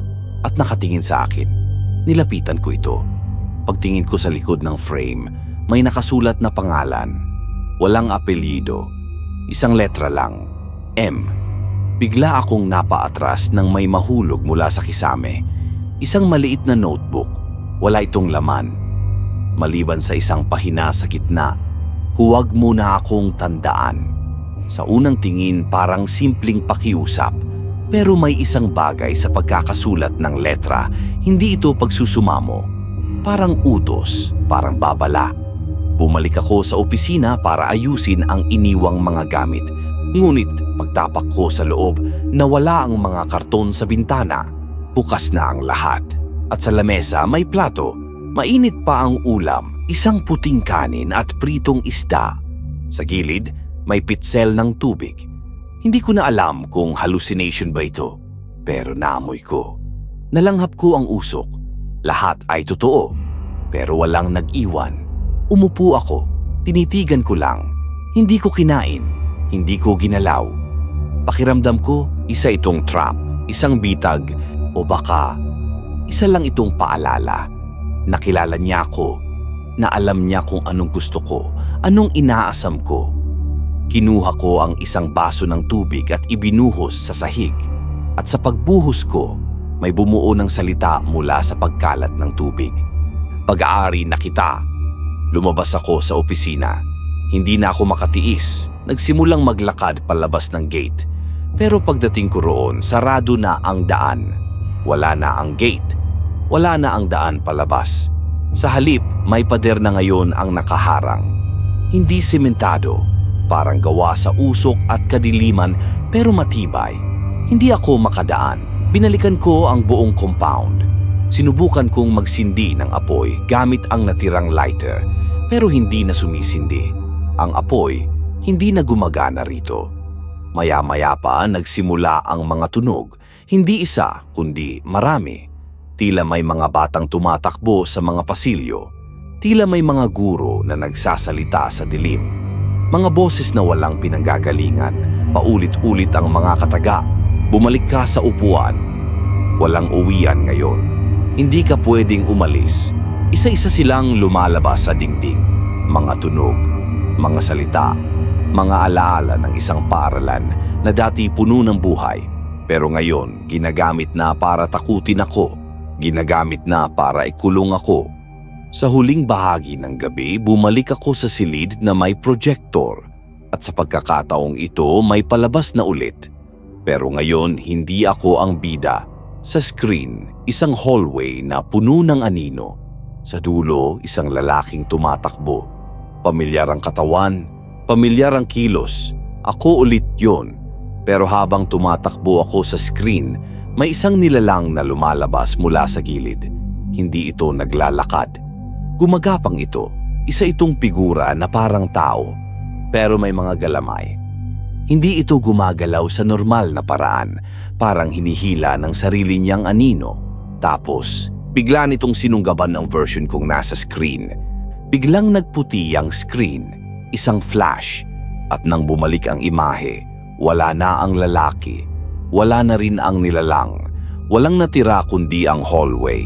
at nakatingin sa akin. Nilapitan ko ito. Pagtingin ko sa likod ng frame, may nakasulat na pangalan. Walang apelyido. Isang letra lang, M. Bigla akong napaatras nang may mahulog mula sa kisame. Isang maliit na notebook, wala itong laman. Maliban sa isang pahina sa gitna, huwag mo na akong tandaan. Sa unang tingin parang simpleng pakiusap, pero may isang bagay sa pagkakasulat ng letra, hindi ito pagsusumamo. Parang utos, parang babala. Bumalik ako sa opisina para ayusin ang iniwang mga gamit. Ngunit pagtapak ko sa loob, nawala ang mga karton sa bintana. Bukas na ang lahat. At sa lamesa may plato. Mainit pa ang ulam, isang puting kanin at pritong isda. Sa gilid, may pitsel ng tubig. Hindi ko na alam kung hallucination ba ito. Pero naamoy ko. Nalanghap ko ang usok. Lahat ay totoo. Pero walang nag-iwan. Umupo ako, tinitigan ko lang. Hindi ko kinain, hindi ko ginalaw. Pakiramdam ko, isa itong trap, isang bitag, o baka isa lang itong paalala. Nakilala niya ako, na alam niya kung anong gusto ko, anong inaasam ko. Kinuha ko ang isang baso ng tubig at ibinuhos sa sahig. At sa pagbuhos ko, may bumuo ng salita mula sa pagkalat ng tubig. Pag-aari na kita. Lumabas ako sa opisina. Hindi na ako makatiis. Nagsimulang maglakad palabas ng gate. Pero pagdating ko roon, sarado na ang daan. Wala na ang gate. Wala na ang daan palabas. Sa halip, may pader na ngayon ang nakaharang. Hindi sementado, parang gawa sa usok at kadiliman pero matibay. Hindi ako makadaan. Binalikan ko ang buong compound. Sinubukan kong magsindi ng apoy gamit ang natirang lighter pero hindi na sumisindi. Ang apoy hindi na gumagana rito. Maya-maya pa nagsimula ang mga tunog, hindi isa kundi marami. Tila may mga batang tumatakbo sa mga pasilyo. Tila may mga guro na nagsasalita sa dilim. Mga boses na walang pinanggagalingan, paulit-ulit ang mga kataga. Bumalik ka sa upuan. Walang uwian ngayon. Hindi ka pwedeng umalis. Isa-isa silang lumalabas sa dingding. Mga tunog, mga salita, mga alaala ng isang paaralan na dati puno ng buhay. Pero ngayon, ginagamit na para takutin ako. Ginagamit na para ikulong ako. Sa huling bahagi ng gabi, bumalik ako sa silid na may projector. At sa pagkakataong ito, may palabas na ulit. Pero ngayon, hindi ako ang bida. Sa screen, isang hallway na puno ng anino. Sa dulo, isang lalaking tumatakbo. Pamilyar ang katawan, pamilyar ang kilos. Ako ulit yon. Pero habang tumatakbo ako sa screen, may isang nilalang na lumalabas mula sa gilid. Hindi ito naglalakad. Gumagapang ito. Isa itong figura na parang tao. Pero may mga galamay. Hindi ito gumagalaw sa normal na paraan. Parang hinihila ng sarili niyang anino. Tapos, bigla nitong sinunggaban ang version kong nasa screen. Biglang nagputi ang screen. Isang flash. At nang bumalik ang imahe, wala na ang lalaki. Wala na rin ang nilalang. Walang natira kundi ang hallway.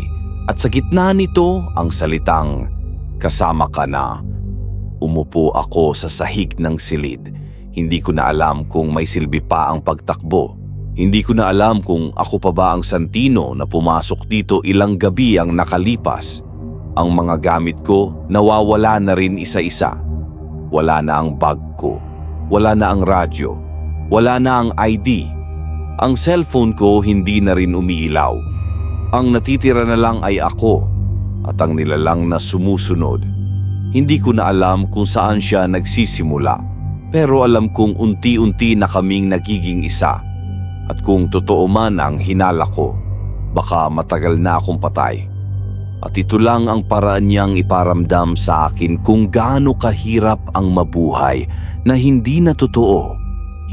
At sa gitna nito ang salitang, "Kasama ka na." Umupo ako sa sahig ng silid. Hindi ko na alam kung may silbi pa ang pagtakbo. Hindi ko na alam kung ako pa ba ang Santino na pumasok dito ilang gabi ang nakalipas. Ang mga gamit ko nawawala na rin isa-isa. Wala na ang bag ko. Wala na ang radyo. Wala na ang ID. Ang cellphone ko hindi na rin umiilaw. Ang natitira na lang ay ako at ang nilalang na sumusunod. Hindi ko na alam kung saan siya nagsisimula. Pero alam kong unti-unti na kaming nagiging isa. At kung totoo man ang hinala ko, baka matagal na akong patay. At ito lang ang paraan niyang iparamdam sa akin kung gaano kahirap ang mabuhay na hindi na totoo.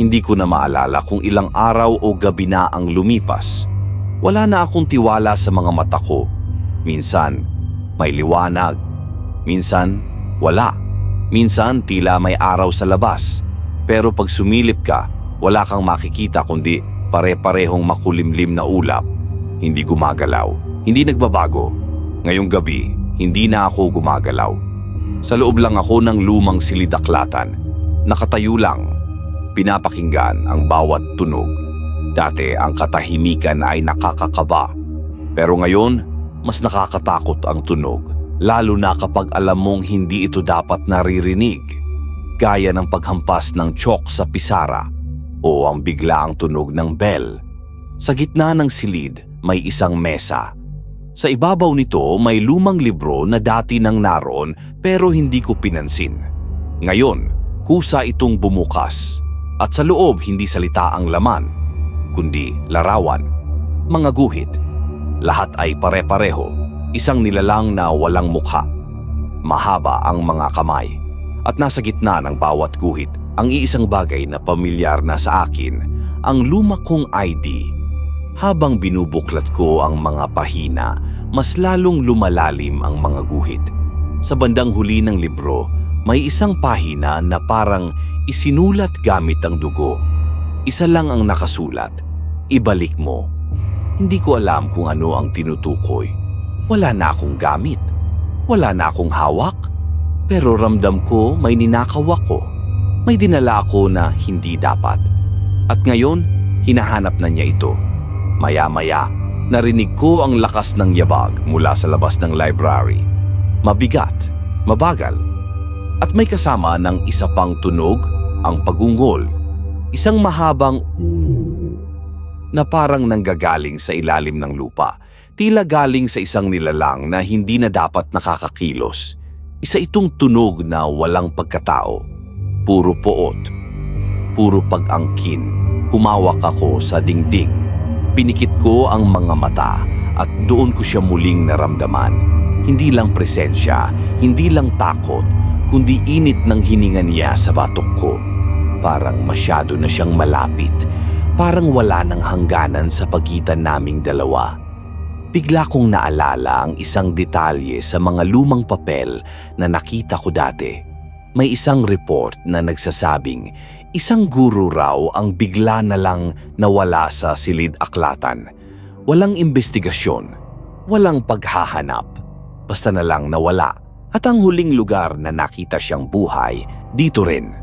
Hindi ko na maalala kung ilang araw o gabi na ang lumipas. Wala na akong tiwala sa mga mata ko. Minsan, may liwanag. Minsan, wala. Minsan, tila may araw sa labas. Pero pag sumilip ka, wala kang makikita kundi pare-parehong makulimlim na ulap. Hindi gumagalaw. Hindi nagbabago. Ngayong gabi, hindi na ako gumagalaw. Sa loob lang ako ng lumang silidaklatan. Nakatayo lang. Pinapakinggan ang bawat tunog. Dati ang katahimikan ay nakakakaba. Pero ngayon, mas nakakatakot ang tunog. Lalo na kapag alam mong hindi ito dapat naririnig. Gaya ng paghampas ng chalk sa pisara o ang biglaang tunog ng bell. Sa gitna ng silid, may isang mesa. Sa ibabaw nito may lumang libro na dati nang naroon pero hindi ko pinansin. Ngayon, kusa itong bumukas. At sa loob hindi salita ang laman, kundi larawan, mga guhit. Lahat ay pare-pareho, isang nilalang na walang mukha. Mahaba ang mga kamay. At nasa gitna ng bawat guhit, ang iisang bagay na pamilyar na sa akin, ang luma kong ID. Habang binubuklat ko ang mga pahina, mas lalong lumalalim ang mga guhit. Sa bandang huli ng libro, may isang pahina na parang isinulat gamit ang dugo. Isa lang ang nakasulat, ibalik mo. Hindi ko alam kung ano ang tinutukoy. Wala na akong gamit. Wala na akong hawak. Pero ramdam ko may ninakaw ako. May dinala ako na hindi dapat. At ngayon, hinahanap na niya ito. Maya-maya, narinig ko ang lakas ng yabag mula sa labas ng library. Mabigat, mabagal. At may kasama ng isa pang tunog, ang pagungol. Isang mahabang na parang nanggagaling sa ilalim ng lupa. Tila galing sa isang nilalang na hindi na dapat nakakakilos. Isa itong tunog na walang pagkatao. Puro poot. Puro pag-angkin. Humawak ako sa dingding. Pinikit ko ang mga mata at doon ko siya muling naramdaman. Hindi lang presensya, hindi lang takot, kundi init ng hininga niya sa batok ko. Parang masyado na siyang malapit. Parang wala ng hangganan sa pagitan naming dalawa. Bigla kong naalala ang isang detalye sa mga lumang papel na nakita ko dati. May isang report na nagsasabing isang guro raw ang bigla na lang nawala sa silid-aklatan. Walang investigasyon, walang paghahanap, basta na lang nawala. At ang huling lugar na nakita siyang buhay, dito rin.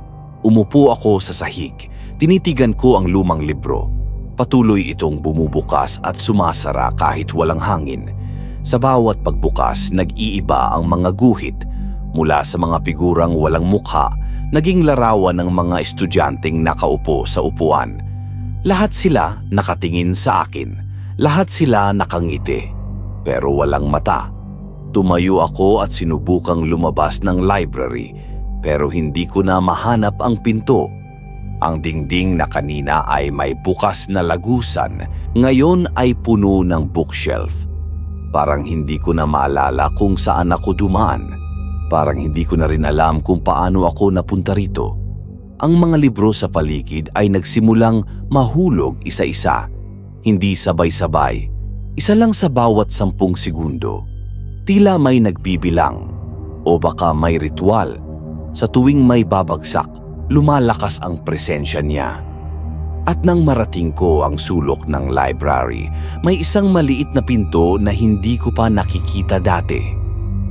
Umupo ako sa sahig, tinitigan ko ang lumang libro. Patuloy itong bumubukas at sumasara kahit walang hangin. Sa bawat pagbukas, nag-iiba ang mga guhit. Mula sa mga figurang walang mukha, naging larawan ng mga estudyanteng nakaupo sa upuan. Lahat sila nakatingin sa akin. Lahat sila nakangiti. Pero walang mata. Tumayo ako at sinubukang lumabas ng library, pero hindi ko na mahanap ang pinto. Ang dingding na kanina ay may bukas na lagusan, ngayon ay puno ng bookshelf. Parang hindi ko na maalala kung saan ako dumaan. Parang hindi ko na rin alam kung paano ako napunta rito. Ang mga libro sa paligid ay nagsimulang mahulog isa-isa. Hindi sabay-sabay. Isa lang sa bawat 10 segundo. Tila may nagbibilang. O baka may ritual. Sa tuwing may babagsak, lumalakas ang presensya niya. At nang marating ko ang sulok ng library, may isang maliit na pinto na hindi ko pa nakikita dati.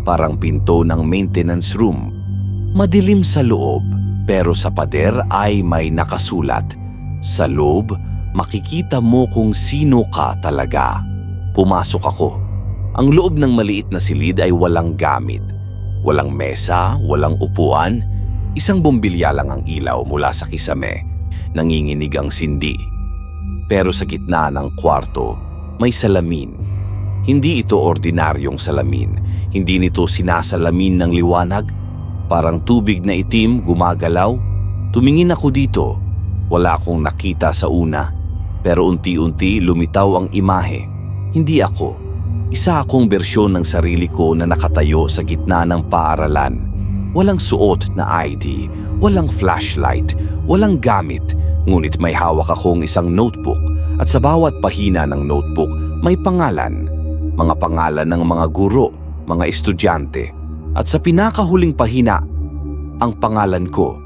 Parang pinto ng maintenance room. Madilim sa loob, pero sa pader ay may nakasulat. Sa loob, makikita mo kung sino ka talaga. Pumasok ako. Ang loob ng maliit na silid ay walang gamit. Walang mesa, walang upuan. Isang bombilya lang ang ilaw mula sa kisame. Nanginginig ang sindi. Pero sa gitna ng kwarto, may salamin. Hindi ito ordinaryong salamin. Hindi nito sinasalamin ng liwanag. Parang tubig na itim gumagalaw. Tumingin ako dito. Wala akong nakita sa una. Pero unti-unti lumitaw ang imahe. Hindi ako. Isa akong bersyon ng sarili ko na nakatayo sa gitna ng paaralan. Walang suot na ID, walang flashlight, walang gamit, ngunit may hawak akong isang notebook at sa bawat pahina ng notebook may pangalan. Mga pangalan ng mga guro, mga estudyante. At sa pinakahuling pahina, ang pangalan ko,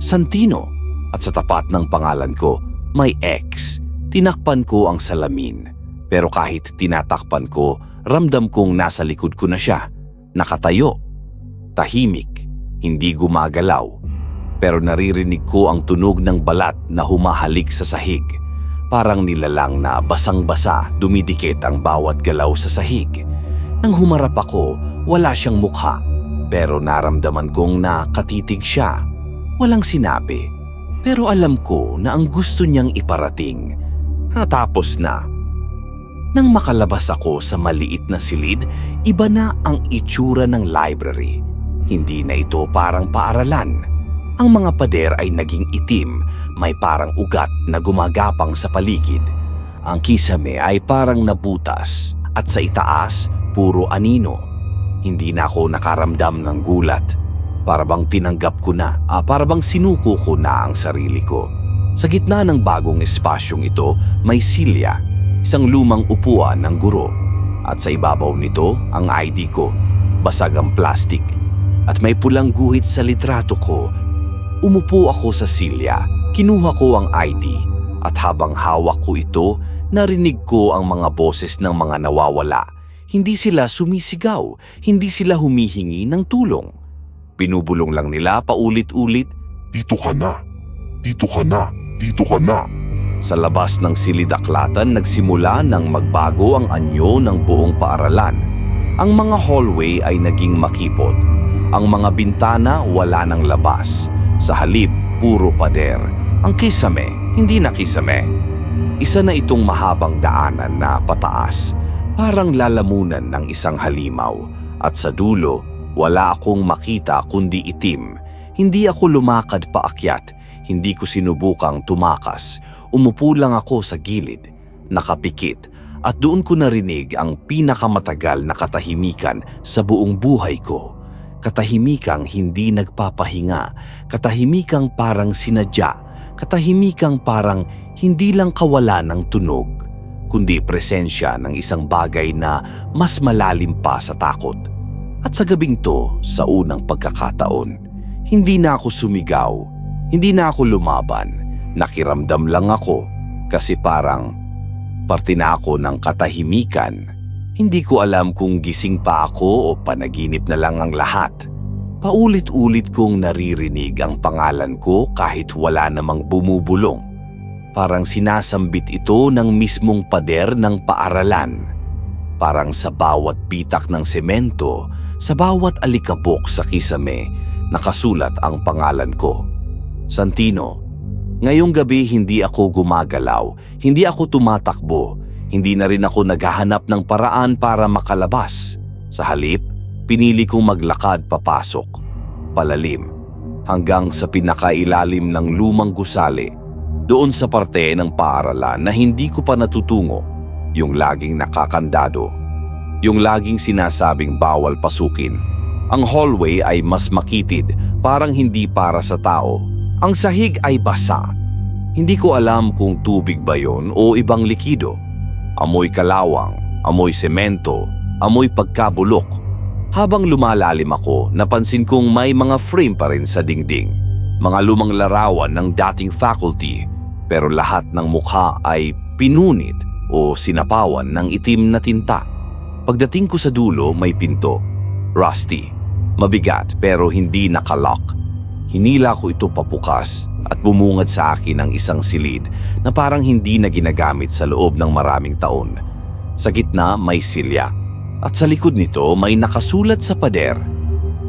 Santino. At sa tapat ng pangalan ko, may X. Tinakpan ko ang salamin. Pero kahit tinatakpan ko, ramdam kong nasa likod ko na siya. Nakatayo. Tahimik. Hindi gumagalaw. Pero naririnig ko ang tunog ng balat na humahalik sa sahig. Parang nilalang na basang-basa dumidikit ang bawat galaw sa sahig. Nang humarap ako, wala siyang mukha. Pero naramdaman kong nakatitig siya. Walang sinabi. Pero alam ko na ang gusto niyang iparating. Natapos na. Nang makalabas ako sa maliit na silid, iba na ang itsura ng library. Hindi na ito parang paaralan. Ang mga pader ay naging itim, may parang ugat na gumagapang sa paligid. Ang kisame ay parang nabutas at sa itaas, puro anino. Hindi na ako nakaramdam ng gulat. Para bang tinanggap ko na, para bang sinuko ko na ang sarili ko. Sa gitna ng bagong espasyong ito, may silya. Isang lumang upuan ng guro. At sa ibabaw nito, ang ID ko. Basag ang plastik. At may pulang guhit sa litrato ko. Umupo ako sa silya. Kinuha ko ang ID. At habang hawak ko ito, narinig ko ang mga boses ng mga nawawala. Hindi sila sumisigaw. Hindi sila humihingi ng tulong. Pinubulong lang nila paulit-ulit. Dito ka na. Dito ka na. Dito ka na. Sa labas ng silid-aklatan, nagsimula nang magbago ang anyo ng buong paaralan. Ang mga hallway ay naging makipot. Ang mga bintana wala ng labas. Sa halip, puro pader. Ang kisame, hindi na kisame. Isa na itong mahabang daanan na pataas, parang lalamunan ng isang halimaw. At sa dulo, wala akong makita kundi itim. Hindi ako lumakad paakyat, hindi ko sinubukang tumakas. Umupo lang ako sa gilid, nakapikit, at doon ko narinig ang pinakamatagal na katahimikan sa buong buhay ko. Katahimikang hindi nagpapahinga, katahimikang parang sinadya, katahimikang parang hindi lang kawalan ng tunog, kundi presensya ng isang bagay na mas malalim pa sa takot. At sa gabing to, sa unang pagkakataon, hindi na ako sumigaw, hindi na ako lumaban, nakiramdam lang ako kasi parang parte na ako ng katahimikan. Hindi ko alam kung gising pa ako o panaginip na lang ang lahat. Paulit-ulit kong naririnig ang pangalan ko kahit wala namang bumubulong. Parang sinasambit ito ng mismong pader ng paaralan. Parang sa bawat pitak ng semento, sa bawat alikabok sa kisame, nakasulat ang pangalan ko. Santino. Ngayong gabi hindi ako gumagalaw, hindi ako tumatakbo, hindi na rin ako naghahanap ng paraan para makalabas. Sa halip, pinili kong maglakad papasok, palalim, hanggang sa pinakailalim ng lumang gusali, doon sa parte ng paaralan na hindi ko pa natutungo, yung laging nakakandado, yung laging sinasabing bawal pasukin. Ang hallway ay mas makitid, parang hindi para sa tao. Ang sahig ay basa. Hindi ko alam kung tubig ba yon o ibang likido. Amoy kalawang, amoy semento, amoy pagkabulok. Habang lumalalim ako, napansin kong may mga frame pa rin sa dingding. Mga lumang larawan ng dating faculty, pero lahat ng mukha ay pinunit o sinapawan ng itim na tinta. Pagdating ko sa dulo, may pinto. Rusty, mabigat pero hindi nakalock. Hinila ko ito papukas at bumungad sa akin ang isang silid na parang hindi na ginagamit sa loob ng maraming taon. Sa gitna may silya at sa likod nito may nakasulat sa pader,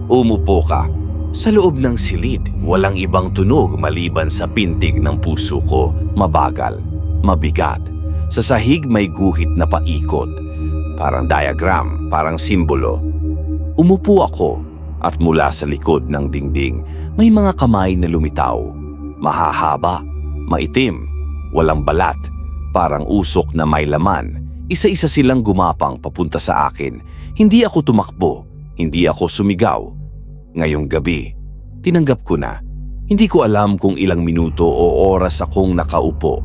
"Umupo ka." Sa loob ng silid, walang ibang tunog maliban sa pintig ng puso ko, mabagal, mabigat. Sa sahig may guhit na paikot, parang diagram, parang simbolo. Umupo ako at mula sa likod ng dingding may mga kamay na lumitaw. Mahahaba, maitim, walang balat, parang usok na may laman. Isa-isa silang gumapang papunta sa akin. Hindi ako tumakbo, hindi ako sumigaw. Ngayong gabi, tinanggap ko na. Hindi ko alam kung ilang minuto o oras akong nakaupo.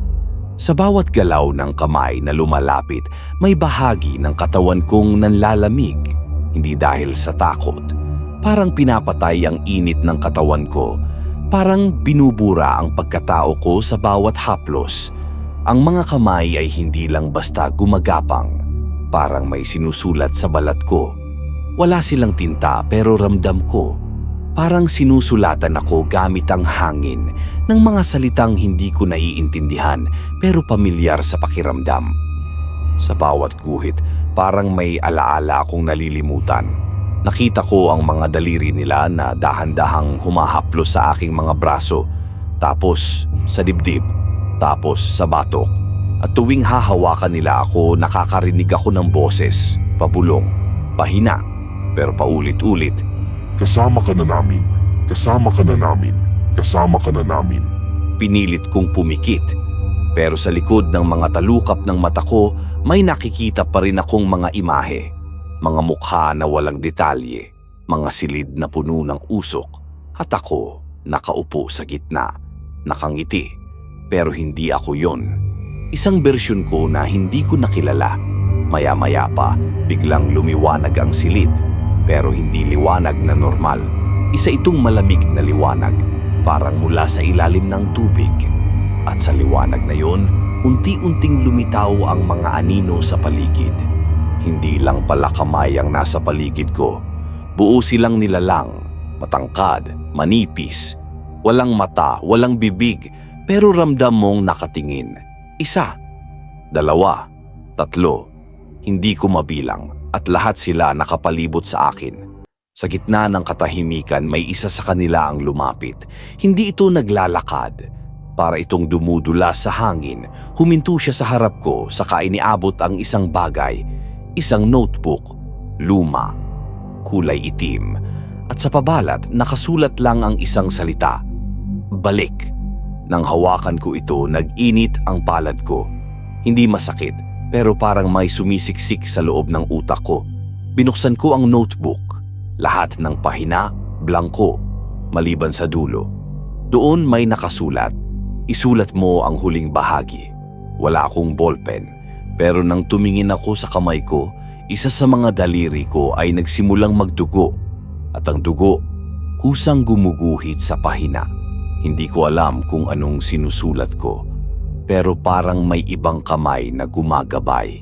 Sa bawat galaw ng kamay na lumalapit, may bahagi ng katawan kong nanlalamig. Hindi dahil sa takot. Parang pinapatay ang init ng katawan ko. Parang binubura ang pagkatao ko sa bawat haplos. Ang mga kamay ay hindi lang basta gumagapang. Parang may sinusulat sa balat ko. Wala silang tinta pero ramdam ko. Parang sinusulatan ako gamit ang hangin ng mga salitang hindi ko naiintindihan pero pamilyar sa pakiramdam. Sa bawat guhit, parang may alaala akong nalilimutan. Nakita ko ang mga daliri nila na dahan-dahang humahaplos sa aking mga braso, tapos sa dibdib, tapos sa batok. At tuwing hahawakan nila ako, nakakarinig ako ng boses, pabulong, pahina, pero paulit-ulit. Kasama ka na namin. Kasama ka na namin. Kasama ka na namin. Pinilit kong pumikit, pero sa likod ng mga talukap ng mata ko, may nakikita pa rin akong mga imahe. Mga mukha na walang detalye, mga silid na puno ng usok, at ako nakaupo sa gitna, nakangiti, pero hindi ako yon. Isang bersyon ko na hindi ko nakilala. Maya-maya pa, biglang lumiwanag ang silid, pero hindi liwanag na normal. Isa itong malamig na liwanag, parang mula sa ilalim ng tubig. At sa liwanag na yon, unti-unting lumitaw ang mga anino sa paligid. Hindi lang pala kamay ang nasa paligid ko. Buo silang nilalang, matangkad, manipis. Walang mata, walang bibig, pero ramdam mong nakatingin. Isa, dalawa, tatlo. Hindi ko mabilang at lahat sila nakapalibot sa akin. Sa gitna ng katahimikan, may isa sa kanila ang lumapit. Hindi ito naglalakad. Para itong dumudula sa hangin, huminto siya sa harap ko saka iniabot ang isang bagay, isang notebook, luma, kulay itim, at sa pabalat nakasulat lang ang isang salita, balik. Nang hawakan ko ito, nag-init ang palad ko. Hindi masakit, pero parang may sumisiksik sa loob ng utak ko. Binuksan ko ang notebook. Lahat ng pahina, blangko, maliban sa dulo. Doon may nakasulat, isulat mo ang huling bahagi. Wala akong ballpen, pero nang tumingin ako sa kamay ko, isa sa mga daliri ko ay nagsimulang magdugo. At ang dugo, kusang gumuguhit sa pahina. Hindi ko alam kung anong sinusulat ko, pero parang may ibang kamay na gumagabay.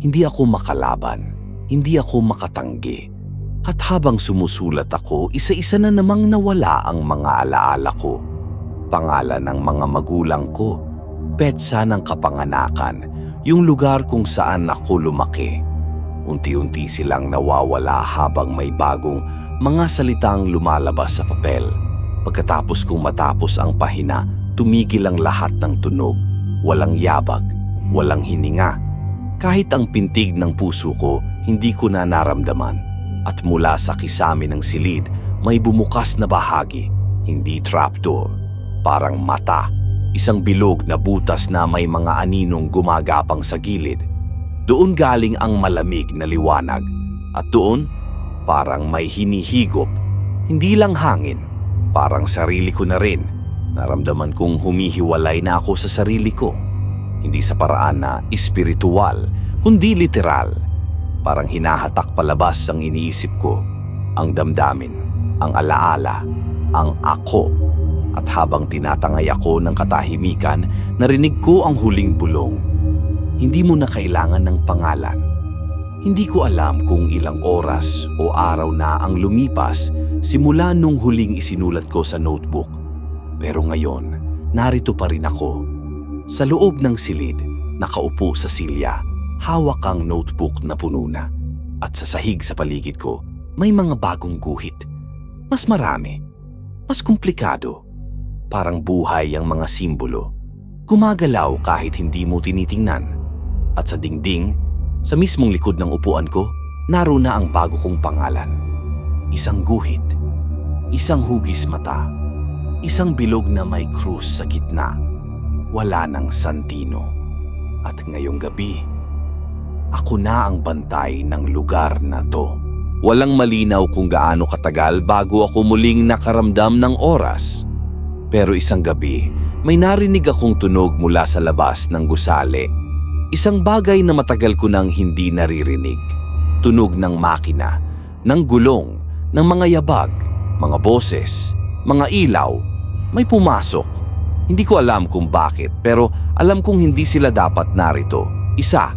Hindi ako makalaban, hindi ako makatanggi. At habang sumusulat ako, isa-isa na namang nawala ang mga alaala ko. Pangalan ng mga magulang ko, petsa ng kapanganakan, yung lugar kung saan ako lumaki. Unti-unti silang nawawala habang may bagong mga salitang lumalabas sa papel. Pagkatapos kong matapos ang pahina, tumigil ang lahat ng tunog. Walang yabag, walang hininga. Kahit ang pintig ng puso ko, hindi ko na naramdaman. At mula sa kisame ng silid, may bumukas na bahagi, hindi trapdoor. Parang mata, isang bilog na butas na may mga aninong gumagapang sa gilid. Doon galing ang malamig na liwanag. At doon, parang may hinihigop. Hindi lang hangin, parang sarili ko na rin. Naramdaman kong humihiwalay na ako sa sarili ko. Hindi sa paraan na espiritual, kundi literal. Parang hinahatak palabas ang iniisip ko, ang damdamin, ang alaala, ang ako. At habang tinatangay ako ng katahimikan, narinig ko ang huling bulong. Hindi mo na kailangan ng pangalan. Hindi ko alam kung ilang oras o araw na ang lumipas simula nung huling isinulat ko sa notebook. Pero ngayon, narito pa rin ako. Sa loob ng silid, nakaupo sa silya, hawak ang notebook na puno na. At sa sahig sa paligid ko, may mga bagong guhit. Mas marami, mas komplikado. Parang buhay ang mga simbolo. Gumagalaw kahit hindi mo tinitingnan. At sa dingding, sa mismong likod ng upuan ko, naroon na ang bago kong pangalan. Isang guhit, isang hugis mata, isang bilog na may krus sa gitna. Wala ng Santino. At ngayong gabi, ako na ang bantay ng lugar na to. Walang malinaw kung gaano katagal bago ako muling nakaramdam ng oras. Pero isang gabi, may narinig akong tunog mula sa labas ng gusali. Isang bagay na matagal ko nang hindi naririnig. Tunog ng makina, ng gulong, ng mga yabag, mga boses, mga ilaw. May pumasok. Hindi ko alam kung bakit, pero alam kong hindi sila dapat narito. Isa,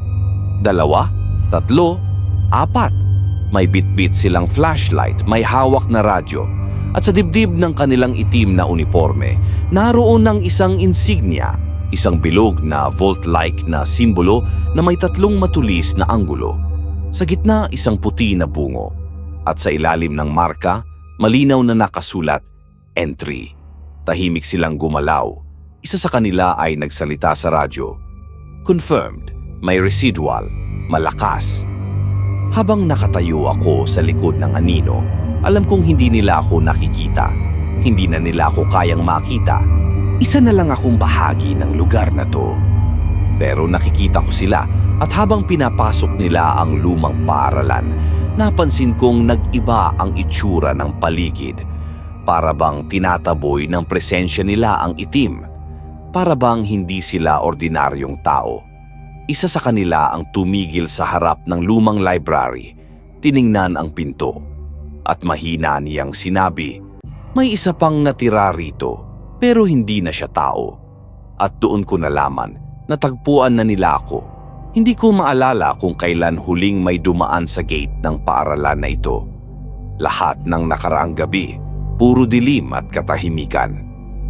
dalawa, tatlo, apat. May bitbit silang flashlight, may hawak na radyo. At sa dibdib ng kanilang itim na uniforme, naroon ng isang insignia, isang bilog na vault-like na simbolo na may tatlong matulis na anggulo. Sa gitna, isang puti na bungo. At sa ilalim ng marka, malinaw na nakasulat, entry. Tahimik silang gumalaw. Isa sa kanila ay nagsalita sa radyo. Confirmed, may residual, malakas. Habang nakatayo ako sa likod ng anino, alam kong hindi nila ako nakikita. Hindi na nila ako kayang makita. Isa na lang akong bahagi ng lugar na to. Pero nakikita ko sila at habang pinapasok nila ang lumang paaralan, napansin kong nag-iba ang itsura ng paligid. Para bang tinataboy ng presensya nila ang itim. Para bang hindi sila ordinaryong tao. Isa sa kanila ang tumigil sa harap ng lumang library, tiningnan ang pinto, at mahina niyang sinabi, may isa pang natira rito, pero hindi na siya tao. At doon ko nalaman, natagpuan na nila ako. Hindi ko maalala kung kailan huling may dumaan sa gate ng paaralan na ito. Lahat ng nakaraang gabi, puro dilim at katahimikan.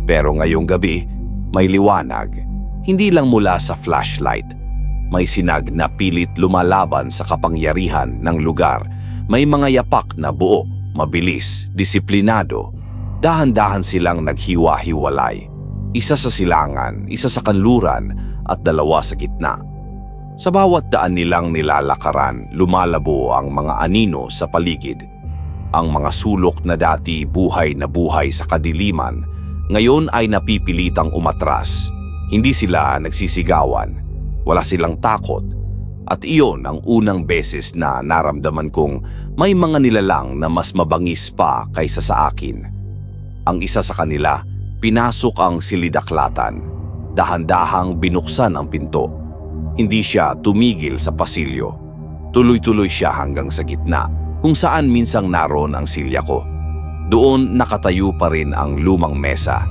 Pero ngayong gabi, may liwanag, hindi lang mula sa flashlight. May sinag na pilit lumalaban sa kapangyarihan ng lugar. May mga yapak na buo, mabilis, disiplinado. Dahan-dahan silang naghiwa-hiwalay. Isa sa silangan, isa sa kanluran, at dalawa sa gitna. Sa bawat daan nilang nilalakaran, lumalabo ang mga anino sa paligid. Ang mga sulok na dati buhay na buhay sa kadiliman, ngayon ay napipilitang umatras. Hindi sila nagsisigawan, wala silang takot. At iyon ang unang beses na naramdaman kong may mga nilalang na mas mabangis pa kaysa sa akin. Ang isa sa kanila, pinasok ang silidaklatan. Dahan-dahang binuksan ang pinto. Hindi siya tumigil sa pasilyo. Tuloy-tuloy siya hanggang sa gitna, kung saan minsang naroon ang silya ko. Doon nakatayo pa rin ang lumang mesa.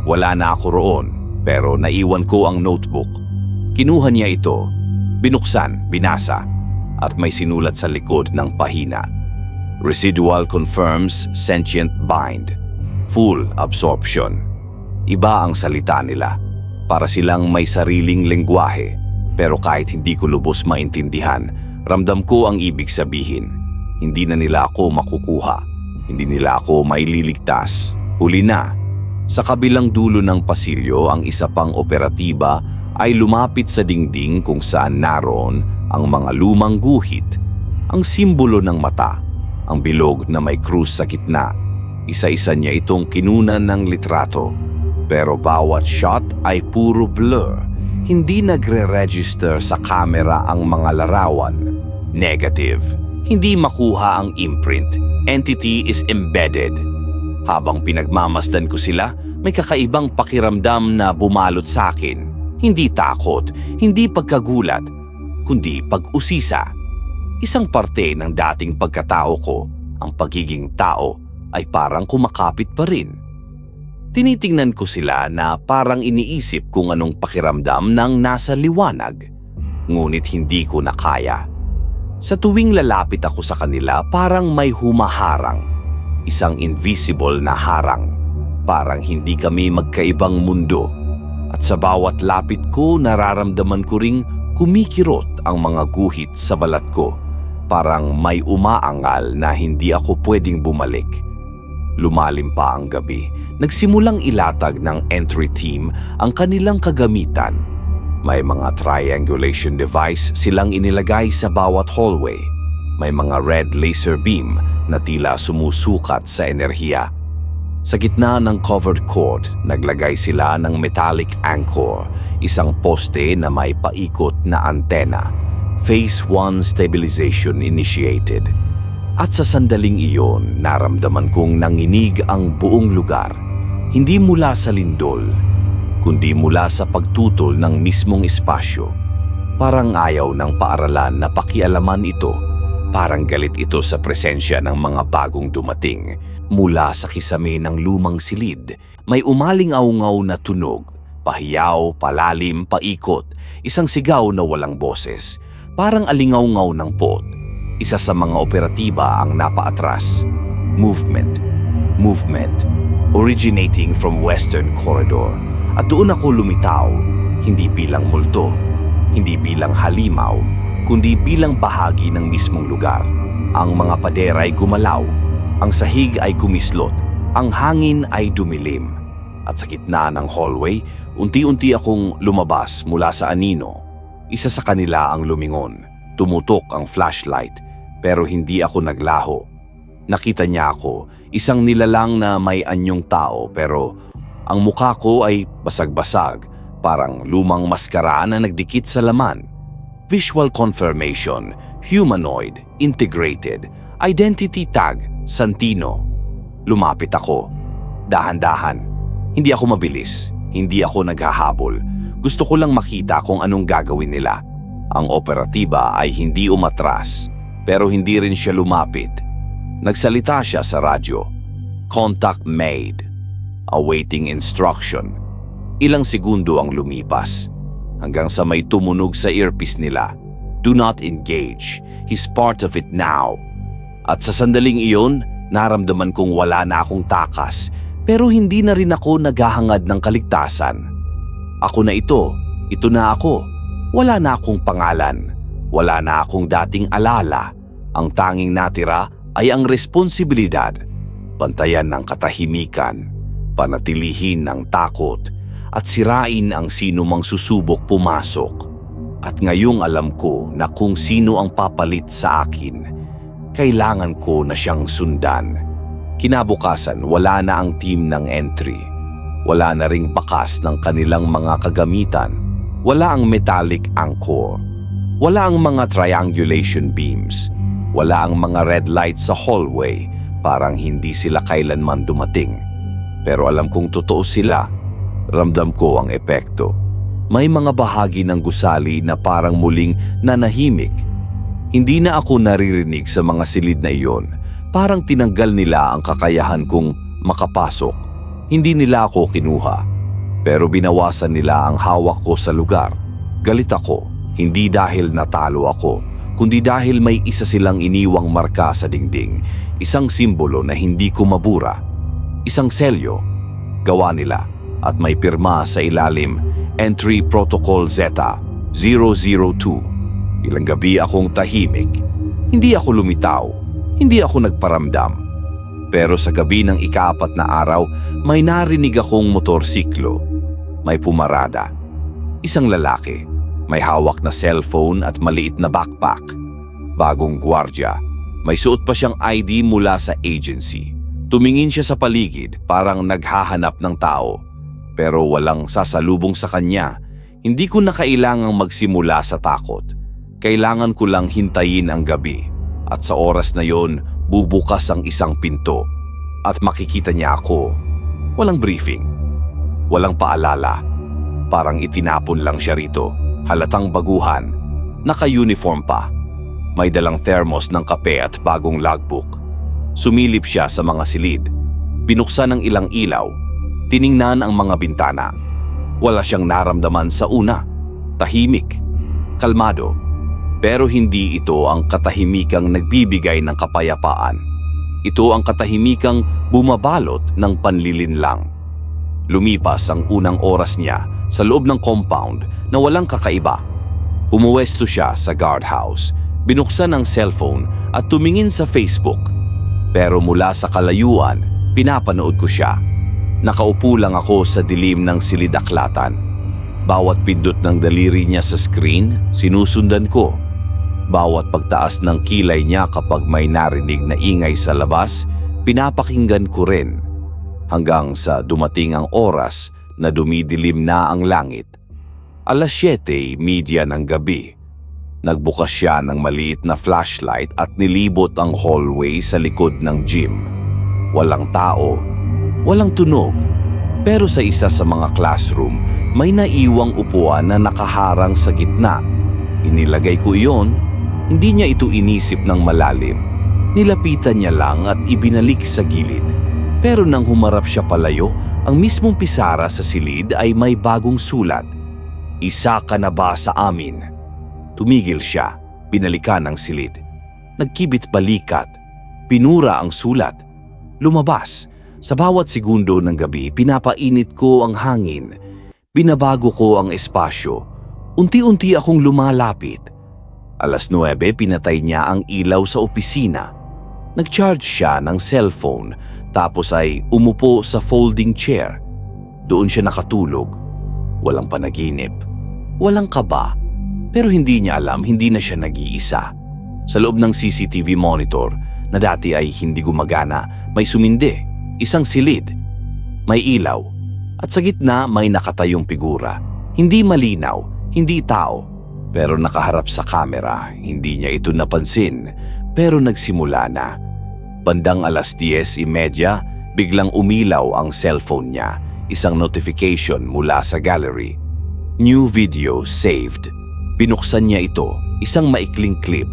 Wala na ako roon, pero naiwan ko ang notebook. Kinuha niya ito, binuksan, binasa, at may sinulat sa likod ng pahina. Residual confirms sentient bind. Full absorption. Iba ang salita nila. Para silang may sariling lengguwahe. Pero kahit hindi ko lubos maintindihan, ramdam ko ang ibig sabihin. Hindi na nila ako makukuha. Hindi nila ako maililigtas. Huli na. Sa kabilang dulo ng pasilyo, ang isa pang operatiba ay lumapit sa dingding kung saan naroon ang mga lumang guhit. Ang simbolo ng mata. Ang bilog na may krus sa gitna. Isa-isa niya itong kinunan ng litrato. Pero bawat shot ay puro blur. Hindi nagre-register sa camera ang mga larawan. Negative. Hindi makuha ang imprint. Entity is embedded. Habang pinagmamasdan ko sila, may kakaibang pakiramdam na bumalot sa akin. Hindi takot, hindi pagkagulat, kundi pag-usisa. Isang parte ng dating pagkatao ko, ang pagiging tao, ay parang kumakapit pa rin. Tinitingnan ko sila na parang iniisip kung anong pakiramdam ng nasa liwanag. Ngunit hindi ko na kaya. Sa tuwing lalapit ako sa kanila, parang may humaharang. Isang invisible na harang. Parang hindi kami magkaibang mundo. At sa bawat lapit ko, nararamdaman ko ring kumikirot ang mga guhit sa balat ko. Parang may umaangal na hindi ako pwedeng bumalik. Lumalim pa ang gabi. Nagsimulang ilatag ng entry team ang kanilang kagamitan. May mga triangulation device silang inilagay sa bawat hallway. May mga red laser beam na tila sumusukat sa enerhiya. Sa gitna ng covered court, naglagay sila ng metallic anchor, isang poste na may paikot na antena. Phase 1 stabilization initiated. At sa sandaling iyon, naramdaman kong nanginig ang buong lugar. Hindi mula sa lindol, kundi mula sa pagtutol ng mismong espasyo. Parang ayaw ng paaralan na pakialaman ito. Parang galit ito sa presensya ng mga bagong dumating. Mula sa kisame ng lumang silid, may umaling-aungaw na tunog. Pahiyaw, palalim, paikot. Isang sigaw na walang boses. Parang alingaw-ngaw ng pot. Isa sa mga operatiba ang napaatras. Movement. Originating from Western Corridor. At doon ako lumitaw, hindi bilang multo, hindi bilang halimaw, kundi bilang bahagi ng mismong lugar. Ang mga pader ay gumalaw, ang sahig ay kumislot, ang hangin ay dumilim. At sa gitna ng hallway, unti-unti akong lumabas mula sa anino. Isa sa kanila ang lumingon. Tumutok ang flashlight, pero hindi ako naglaho. Nakita niya ako, isang nilalang na may anyong tao, pero ang mukha ko ay basag-basag, parang lumang maskara na nagdikit sa laman. Visual confirmation, humanoid, integrated, identity tag, Santino. Lumapit ako. Dahan-dahan. Hindi ako mabilis. Hindi ako naghahabol. Gusto ko lang makita kung anong gagawin nila. Ang operatiba ay hindi umatras, pero hindi rin siya lumapit. Nagsalita siya sa radyo. Contact made. Awaiting instruction. Ilang segundo ang lumipas. Hanggang sa may tumunog sa earpiece nila. Do not engage. He's part of it now. At sa sandaling iyon, naramdaman kong wala na akong takas. Pero hindi na rin ako naghahangad ng kaligtasan. Ako na ito. Ito na ako. Wala na akong pangalan. Wala na akong dating alala. Ang tanging natira ay ang responsibilidad. Bantayan ng katahimikan. Panatilihin ng takot. at sirain ang sino mang susubok pumasok. At ngayong alam ko na kung sino ang papalit sa akin, kailangan ko na siyang sundan. Kinabukasan, wala na ang team ng entry. Wala na ring bakas ng kanilang mga kagamitan. Wala ang metallic anchor. Wala ang mga triangulation beams. Wala ang mga red lights sa hallway. Parang hindi sila kailanman dumating. Pero alam kong totoo sila. Ramdam ko ang epekto. May mga bahagi ng gusali na parang muling nanahimik. Hindi na ako naririnig sa mga silid na iyon. Parang tinanggal nila ang kakayahan kong makapasok. Hindi nila ako kinuha. Pero binawasan nila ang hawak ko sa lugar. Galit ako, hindi dahil natalo ako, kundi dahil may isa silang iniwang marka sa dingding. Isang simbolo na hindi ko mabura. Isang selyo. Gawa nila. At may pirma sa ilalim, Entry Protocol Zeta 002. Ilang gabi akong tahimik. Hindi ako lumitaw. Hindi ako nagparamdam. Pero sa gabi ng ika-4 na araw, may narinig akong motorsiklo. May pumarada. Isang lalaki. May hawak na cellphone at maliit na backpack. Bagong gwardya. May suot pa siyang ID mula sa agency. Tumingin siya sa paligid, parang naghahanap ng tao. Pero walang sasalubong sa kanya. Hindi ko na kailangang magsimula sa takot. Kailangan ko lang hintayin ang gabi. At sa oras na yon, bubukas ang isang pinto. At makikita niya ako. Walang briefing. Walang paalala. Parang itinapon lang siya rito. Halatang baguhan. Naka-uniform pa. May dalang thermos ng kape at bagong logbook. Sumilip siya sa mga silid. Binuksan ang ilang ilaw. Tiningnan ang mga bintana. Wala siyang naramdaman sa una. Tahimik. Kalmado. Pero hindi ito ang katahimikang nagbibigay ng kapayapaan. Ito ang katahimikang bumabalot ng panlilinlang. Lumipas ang unang oras niya sa loob ng compound na walang kakaiba. Pumuwesto siya sa guardhouse. Binuksan ang cellphone at tumingin sa Facebook. Pero mula sa kalayuan, pinapanood ko siya. Nakaupo lang ako sa dilim ng silidaklatan. Bawat pindot ng daliri niya sa screen, sinusundan ko. Bawat pagtaas ng kilay niya kapag may narinig na ingay sa labas, pinapakinggan ko rin. Hanggang sa dumating ang oras na dumidilim na ang langit. 7:30 ng gabi. Nagbukas siya ng maliit na flashlight at nilibot ang hallway sa likod ng gym. Walang tao. Walang tunog, pero sa isa sa mga classroom, may naiwang upuan na nakaharang sa gitna. Inilagay ko iyon, hindi niya ito inisip ng malalim. Nilapitan niya lang at ibinalik sa gilid. Pero nang humarap siya palayo, ang mismong pisara sa silid ay may bagong sulat. Isa ka na ba sa amin? Tumigil siya, binalikan ang silid. Nagkibit balikat, pinura ang sulat. Lumabas. Sa bawat segundo ng gabi, pinapainit ko ang hangin. Binabago ko ang espasyo. Unti-unti akong lumalapit. 9:00, pinatay niya ang ilaw sa opisina. Nag-charge siya ng cellphone, tapos ay umupo sa folding chair. Doon siya nakatulog. Walang panaginip. Walang kaba. Pero hindi niya alam, hindi na siya nag-iisa. Sa loob ng CCTV monitor, na dati ay hindi gumagana, may sumindi. Isang silid, may ilaw, at sa gitna may nakatayong figura. Hindi malinaw, hindi tao, pero nakaharap sa kamera. Hindi niya ito napansin, pero nagsimula na. Bandang 10:30, biglang umilaw ang cellphone niya. Isang notification mula sa gallery. New video saved. Binuksan niya ito, isang maikling clip.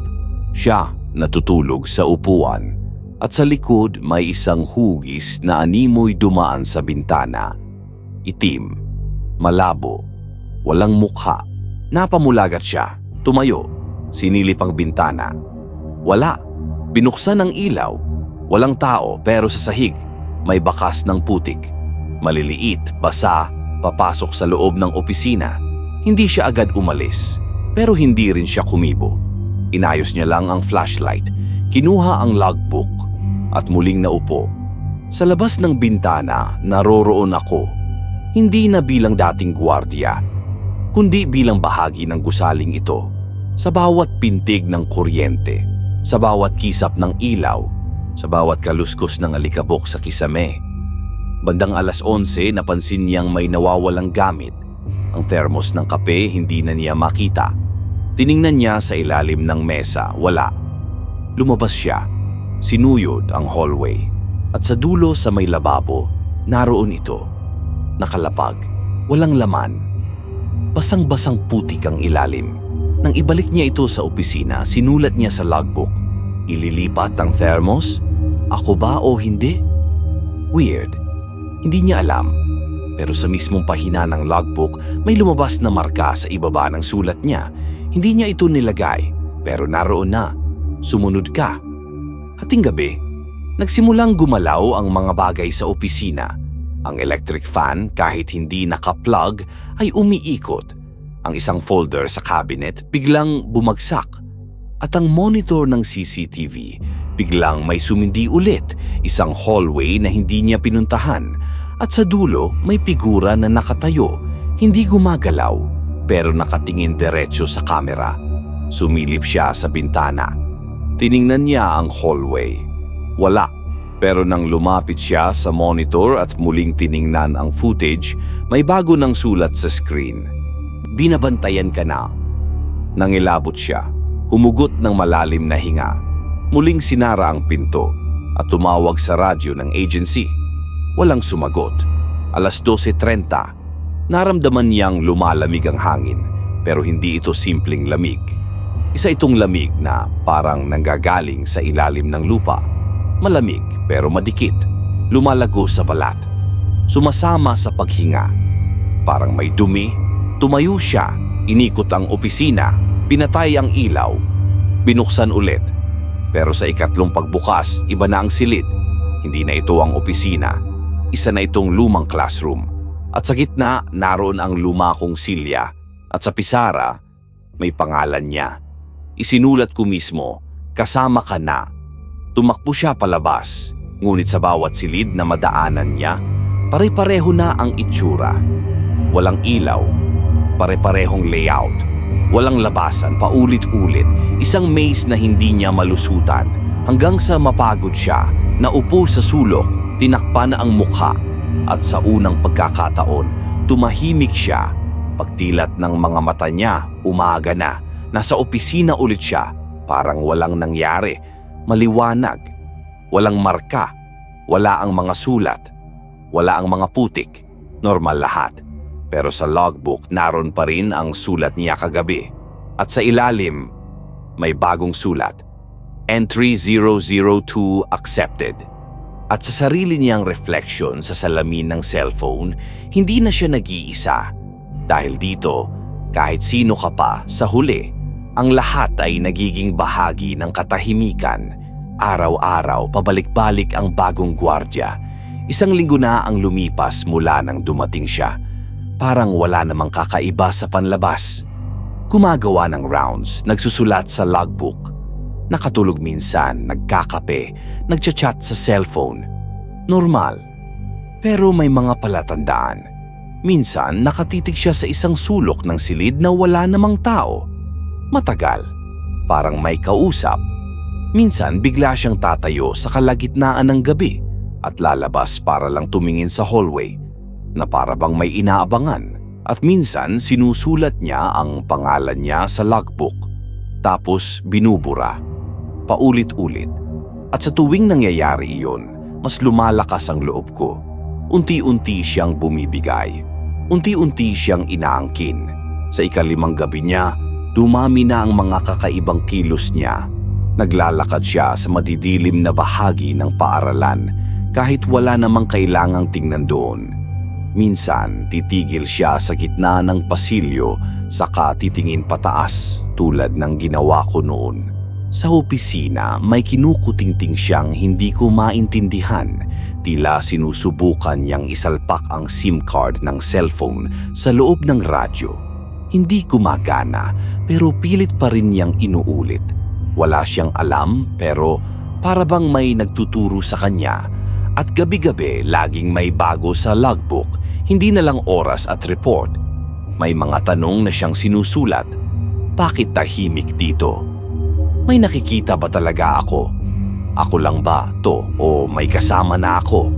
Siya natutulog sa upuan. At sa likod may isang hugis na animoy dumaan sa bintana. Itim, malabo, walang mukha. Napamulagat siya, tumayo, sinilip ang bintana. Wala, binuksan ang ilaw. Walang tao pero sa sahig may bakas ng putik. Maliliit, basa, papasok sa loob ng opisina. Hindi siya agad umalis, pero hindi rin siya kumibo. Inayos niya lang ang flashlight, kinuha ang logbook, at muling naupo. Sa labas ng bintana, naroroon ako. Hindi na bilang dating gwardiya, kundi bilang bahagi ng gusaling ito. Sa bawat pintig ng kuryente, sa bawat kisap ng ilaw, sa bawat kaluskos ng alikabok sa kisame. Bandang 11:00 napansin niyang may nawawalang gamit. Ang thermos ng kape hindi na niya makita. Tiningnan niya sa ilalim ng mesa, wala. Lumabas siya, sinuyod ang hallway. At sa dulo sa may lababo, naroon ito. Nakalapag, walang laman. Basang-basang putik ang ilalim. Nang ibalik niya ito sa opisina, sinulat niya sa logbook. Ililipat ang thermos? Ako ba o hindi? Weird. Hindi niya alam. Pero sa mismong pahina ng logbook, may lumabas na marka sa ibaba ng sulat niya. Hindi niya ito nilagay, pero naroon na. Sumunod ka. Hating gabi, nagsimulang gumalaw ang mga bagay sa opisina. Ang electric fan, kahit hindi nakaplug, ay umiikot. Ang isang folder sa cabinet biglang bumagsak. At ang monitor ng CCTV biglang may sumindi ulit, isang hallway na hindi niya pinuntahan. At sa dulo may figura na nakatayo, hindi gumagalaw, pero nakatingin diretso sa kamera. Sumilip siya sa bintana. Tiningnan niya ang hallway. Wala. Pero nang lumapit siya sa monitor at muling tiningnan ang footage, may bago ng sulat sa screen. Binabantayan ka na. Nangilabot siya, humugot ng malalim na hinga. Muling sinara ang pinto at tumawag sa radyo ng agency. Walang sumagot. 12:30. Naramdaman niyang lumalamig ang hangin, pero hindi ito simpleng lamig. Isa itong lamig na parang nanggagaling sa ilalim ng lupa. Malamig pero madikit, lumalago sa balat. Sumasama sa paghinga. Parang may dumi. Tumayo siya, inikot ang opisina, pinatay ang ilaw, binuksan ulit. Pero sa ikatlong pagbukas, iba na ang silid. Hindi na ito ang opisina. Isa na itong lumang classroom. At sa gitna, naroon ang lumakong silya. At sa pisara, may pangalan niya. Isinulat ko mismo, kasama ka na. Tumakbo siya palabas, ngunit sa bawat silid na madaanan niya, pare-pareho na ang itsura. Walang ilaw, pare-parehong layout, walang labasan, paulit-ulit, isang maze na hindi niya malusutan, hanggang sa mapagod siya, naupo sa sulok, tinakpan ang mukha, at sa unang pagkakataon, tumahimik siya. Pagtilat ng mga mata niya, umaga na, nasa opisina ulit siya, parang walang nangyari. Maliwanag, walang marka, wala ang mga sulat, wala ang mga putik, normal lahat. Pero sa logbook, naroon pa rin ang sulat niya kagabi. At sa ilalim, may bagong sulat, Entry 002 accepted. At sa sarili niyang reflection sa salamin ng cellphone, hindi na siya nag-iisa. Dahil dito, kahit sino ka pa, sa huli, ang lahat ay nagiging bahagi ng katahimikan. Araw-araw, pabalik-balik ang bagong gwardya. 1 linggo na ang lumipas mula nang dumating siya. Parang wala namang kakaiba sa panlabas. Gumagawa ng rounds, nagsusulat sa logbook. Nakatulog minsan, nagkakape, nagchat-chat sa cellphone. Normal. Pero may mga palatandaan. Minsan, nakatitig siya sa isang sulok ng silid na wala namang tao. Matagal. Parang may kausap. Minsan, bigla siyang tatayo sa kalagitnaan ng gabi at lalabas para lang tumingin sa hallway na para bang may inaabangan. At minsan, sinusulat niya ang pangalan niya sa logbook. Tapos, binubura. Paulit-ulit. At sa tuwing nangyayari iyon, mas lumalakas ang loob ko. Unti-unti siyang bumibigay. Unti-unti siyang inaangkin. Sa 5th gabi niya, dumami na ang mga kakaibang kilos niya. Naglalakad siya sa madidilim na bahagi ng paaralan kahit wala namang kailangang tingnan doon. Minsan, titigil siya sa gitna ng pasilyo saka titingin pataas tulad ng ginawa ko noon. Sa opisina, may kinukutingting siyang hindi ko maintindihan. Tila sinusubukan niyang isalpak ang SIM card ng cellphone sa loob ng radyo. Hindi gumagana pero pilit pa rin niyang inuulit. Wala siyang alam pero para bang may nagtuturo sa kanya. At gabi-gabi laging may bago sa logbook. Hindi na lang oras at report. May mga tanong na siyang sinusulat. Bakit tahimik dito? May nakikita ba talaga ako? Ako lang ba to o may kasama na ako?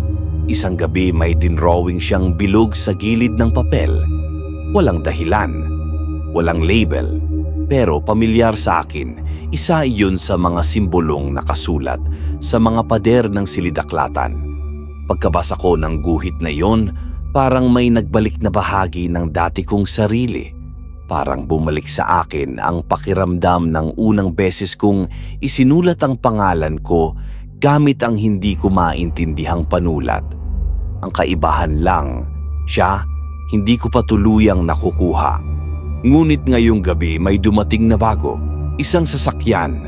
Isang gabi may dinrawing siyang bilog sa gilid ng papel. Walang dahilan, walang label, pero pamilyar sa akin. Isa iyon sa mga simbolong nakasulat sa mga pader ng silidaklatan. Pagkabasa ko ng guhit na iyon, parang may nagbalik na bahagi ng dati kong sarili. Parang bumalik sa akin ang pakiramdam ng unang beses kong isinulat ang pangalan ko gamit ang hindi ko maintindihang panulat. Ang kaibahan lang, siya hindi ko pa tuluyang nakukuha. Ngunit ngayong gabi may dumating na bago. Isang sasakyan,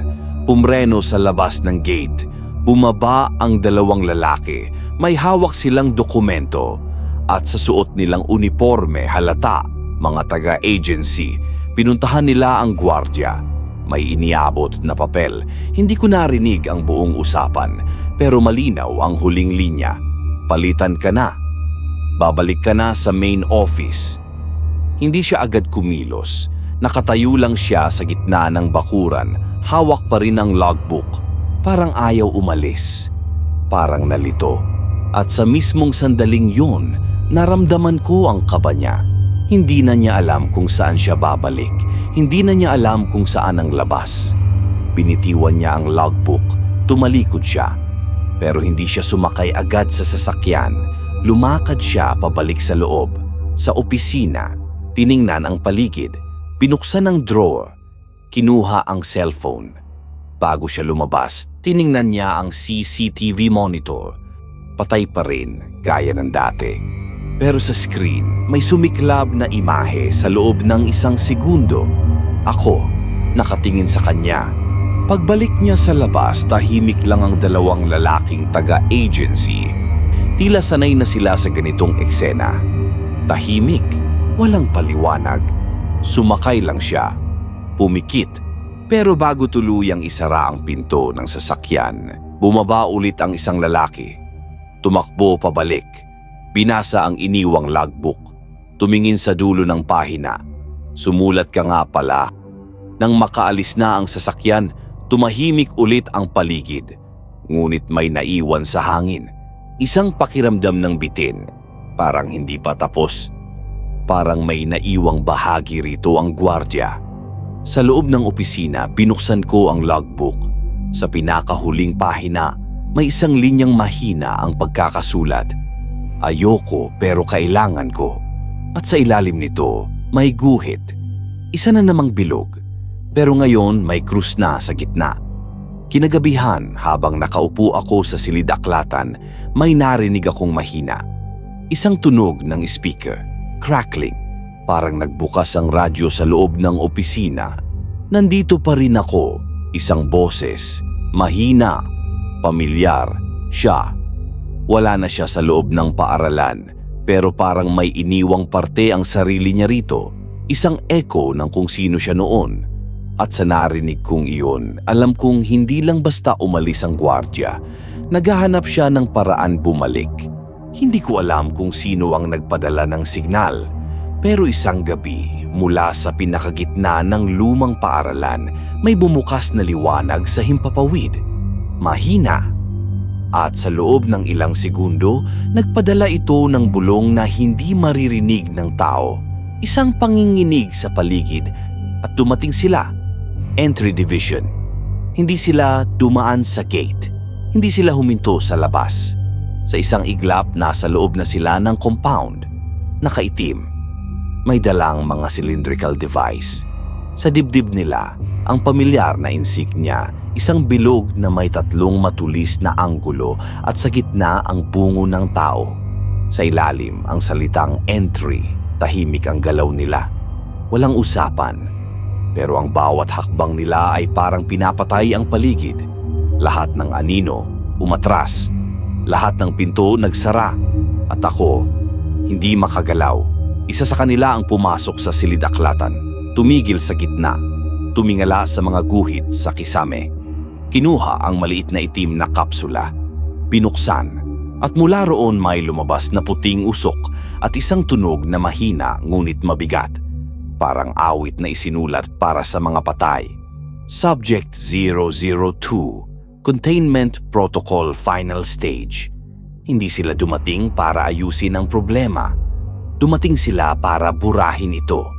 pumreno sa labas ng gate. Bumaba ang dalawang lalaki. May hawak silang dokumento at sa suot nilang uniforme halata, mga taga-agency. Pinuntahan nila ang gwardiya. May iniabot na papel. Hindi ko narinig ang buong usapan, pero malinaw ang huling linya. Palitan ka na. Babalik ka na sa main office. Hindi siya agad kumilos. Nakatayo lang siya sa gitna ng bakuran. Hawak pa rin ang logbook. Parang ayaw umalis. Parang nalito. At sa mismong sandaling yun, naramdaman ko ang kaba niya. Hindi na niya alam kung saan siya babalik. Hindi na niya alam kung saan ang labas. Binitiwan niya ang logbook. Tumalikod siya. Pero hindi siya sumakay agad sa sasakyan. Lumakad siya pabalik sa loob. Sa opisina, tiningnan ang paligid. Binuksan ang drawer. Kinuha ang cellphone. Bago siya lumabas, tiningnan niya ang CCTV monitor. Patay pa rin, gaya ng dati. Pero sa screen, may sumiklab na imahe sa loob ng 1 segundo. Ako, nakatingin sa kanya. Pagbalik niya sa labas, tahimik lang ang dalawang lalaking taga-agency. Tila sanay na sila sa ganitong eksena. Tahimik, walang paliwanag. Sumakay lang siya. Pumikit. Pero bago tuluyang isara ang pinto ng sasakyan, bumaba ulit ang isang lalaki. Tumakbo pabalik. Binasa ang iniwang logbook. Tumingin sa dulo ng pahina. Sumulat ka nga pala. Nang makaalis na ang sasakyan, tumahimik ulit ang paligid. Ngunit may naiwan sa hangin. Isang pakiramdam ng bitin. Parang hindi pa tapos. Parang may naiwang bahagi rito ang gwardiya. Sa loob ng opisina, binuksan ko ang logbook. Sa pinakahuling pahina, may isang linyang mahina ang pagkakasulat. Ayoko pero kailangan ko. At sa ilalim nito, may guhit. Isa na namang bilog. Pero ngayon may krus na sa gitna. Kinagabihan habang nakaupo ako sa silid-aklatan, may narinig akong mahina. Isang tunog ng speaker. Crackling. Parang nagbukas ang radyo sa loob ng opisina. Nandito pa rin ako. Isang boses. Mahina. Pamilyar. Siya. Wala na siya sa loob ng paaralan. Pero parang may iniwang parte ang sarili niya rito. Isang echo ng kung sino siya noon. At sa narinig kong iyon, alam kong hindi lang basta umalis ang gwardiya. Naghahanap siya ng paraan bumalik. Hindi ko alam kung sino ang nagpadala ng signal. Pero isang gabi, mula sa pinakagitna ng lumang paaralan, may bumukas na liwanag sa himpapawid. Mahina. At sa loob ng ilang segundo, nagpadala ito ng bulong na hindi maririnig ng tao. Isang panginginig sa paligid at dumating sila. Entry division. Hindi sila dumaan sa gate. Hindi sila huminto sa labas. Sa isang iglap, nasa loob na sila ng compound. Nakaitim. May dalang mga cylindrical device. Sa dibdib nila, ang pamilyar na insignia, isang bilog na may 3 matulis na anggulo at sa gitna ang bungo ng tao. Sa ilalim ang salitang entry, tahimik ang galaw nila. Walang usapan, pero ang bawat hakbang nila ay parang pinapatay ang paligid. Lahat ng anino umatras. Lahat ng pinto nagsara at ako hindi makagalaw. Isa sa kanila ang pumasok sa silid-aklatan. Tumigil sa gitna. Tumingala sa mga guhit sa kisame. Kinuha ang maliit na itim na kapsula. Binuksan. At mula roon may lumabas na puting usok at isang tunog na mahina ngunit mabigat. Parang awit na isinulat para sa mga patay. Subject 002, Containment Protocol Final Stage. Hindi sila dumating para ayusin ang problema. Dumating sila para burahin ito.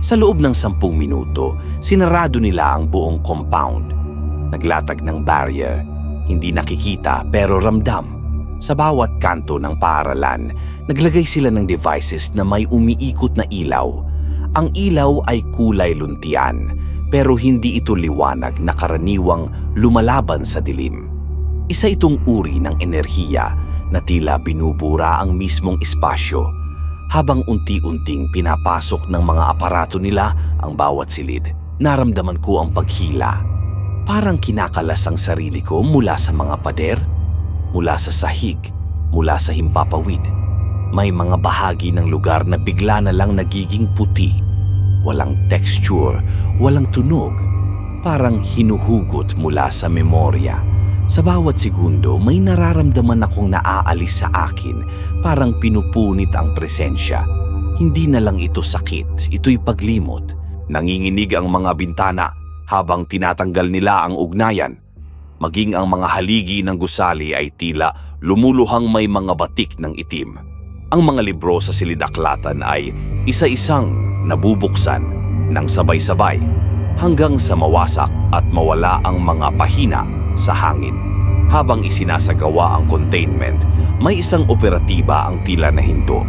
Sa loob ng 10 minuto, sinarado nila ang buong compound. Naglatag ng barrier, hindi nakikita pero ramdam. Sa bawat kanto ng paaralan, naglagay sila ng devices na may umiikot na ilaw. Ang ilaw ay kulay luntian, pero hindi ito liwanag na karaniwang lumalaban sa dilim. Isa itong uri ng enerhiya na tila binubura ang mismong espasyo habang unti-unting pinapasok ng mga aparato nila ang bawat silid. Naramdaman ko ang paghila. Parang kinakalas ang sarili ko mula sa mga pader, mula sa sahig, mula sa himpapawid. May mga bahagi ng lugar na bigla na lang nagiging puti. Walang texture, walang tunog. Parang hinuhugot mula sa memorya. Sa bawat segundo, may nararamdaman akong naaalis sa akin. Parang pinupunit ang presensya. Hindi na lang ito sakit, ito'y paglimot. Nanginginig ang mga bintana habang tinatanggal nila ang ugnayan. Maging ang mga haligi ng gusali ay tila lumuluhang may mga batik ng itim. Ang mga libro sa silid-aklatan ay isa-isang nabubuksan ng sabay-sabay hanggang sa mawasak at mawala ang mga pahina sa hangin. Habang isinasagawa ang containment, may isang operatiba ang tila nahinto.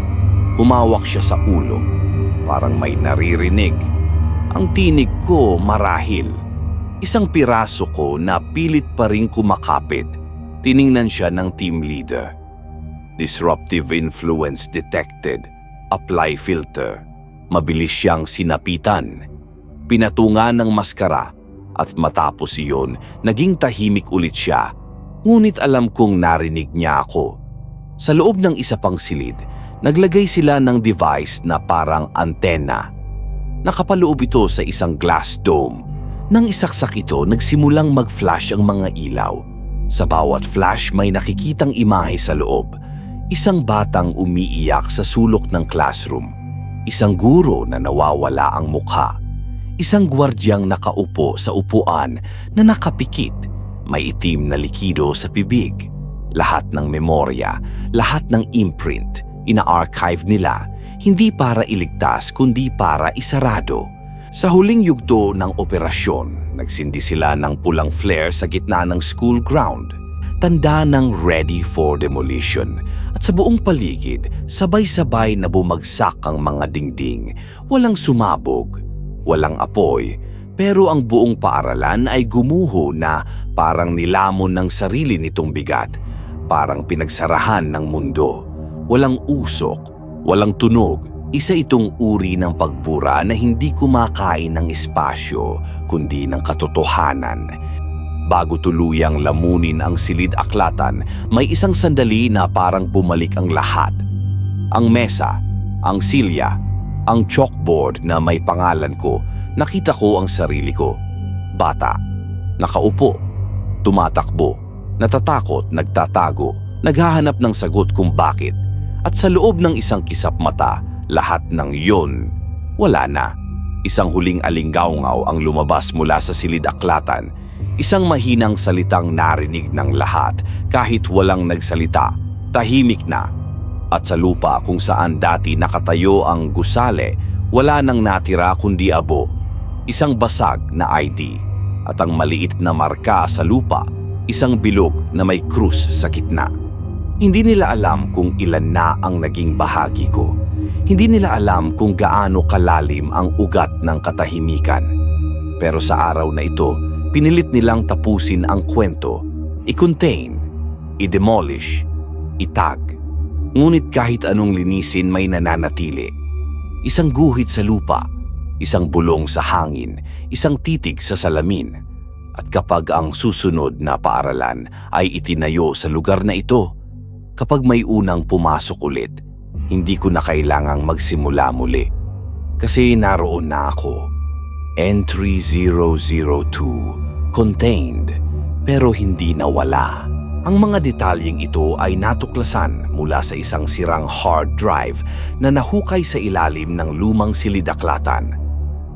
Humawak siya sa ulo, parang may naririnig. Ang tinig ko marahil. Isang piraso ko na pilit pa rin kumakapit. Tiningnan siya ng team leader. Disruptive influence detected. Apply filter. Mabilis siyang sinapitan. Pinatungan ng maskara at matapos iyon, naging tahimik ulit siya. Ngunit alam kong narinig niya ako. Sa loob ng isa pang silid, naglagay sila ng device na parang antena. Nakapaloob ito sa isang glass dome. Nang isaksak ito, nagsimulang mag-flash ang mga ilaw. Sa bawat flash may nakikitang imahe sa loob. Isang batang umiiyak sa sulok ng classroom. Isang guro na nawawala ang mukha. Isang gwardyang nakaupo sa upuan na nakapikit. May itim na likido sa bibig. Lahat ng memorya, lahat ng imprint, ina-archive nila. Hindi para iligtas kundi para isarado. Sa huling yugto ng operasyon, nagsindi sila ng pulang flare sa gitna ng school ground. Tanda ng ready for demolition. At sa buong paligid, sabay-sabay na bumagsak ang mga dingding. Walang sumabog, walang apoy, pero ang buong paaralan ay gumuho na parang nilamon ng sarili nitong bigat. Parang pinagsarahan ng mundo. Walang usok, walang tunog. Isa itong uri ng pagbura na hindi kumakain ng espasyo kundi ng katotohanan. Bago tuluyang lamunin ang silid-aklatan, may isang sandali na parang bumalik ang lahat. Ang mesa, ang silya, ang chalkboard na may pangalan ko, nakita ko ang sarili ko. Bata, nakaupo, tumatakbo, natatakot, nagtatago, naghahanap ng sagot kung bakit. At sa loob ng isang kisap mata, lahat ng yon, wala na. Isang huling alinggaungaw ang lumabas mula sa silid-aklatan. Isang mahinang salitang narinig ng lahat kahit walang nagsalita. Tahimik na. At sa lupa kung saan dati nakatayo ang gusale, wala nang natira kundi abo. Isang basag na ID at ang maliit na marka sa lupa, isang bilog na may krus sa gitna. Hindi nila alam kung ilan na ang naging bahagi ko. Hindi nila alam kung gaano kalalim ang ugat ng katahimikan. Pero sa araw na ito, pinilit nilang tapusin ang kwento, i-contain, i-demolish, itag. Ngunit kahit anong linisin may nananatili. Isang guhit sa lupa, isang bulong sa hangin, isang titig sa salamin. At kapag ang susunod na paaralan ay itinayo sa lugar na ito, kapag may unang pumasok ulit, hindi ko na kailangang magsimula muli. Kasi naroon na ako. Entry 002, contained, pero hindi nawala. Ang mga detalyeng ito ay natuklasan mula sa isang sirang hard drive na nahukay sa ilalim ng lumang silidaklatan.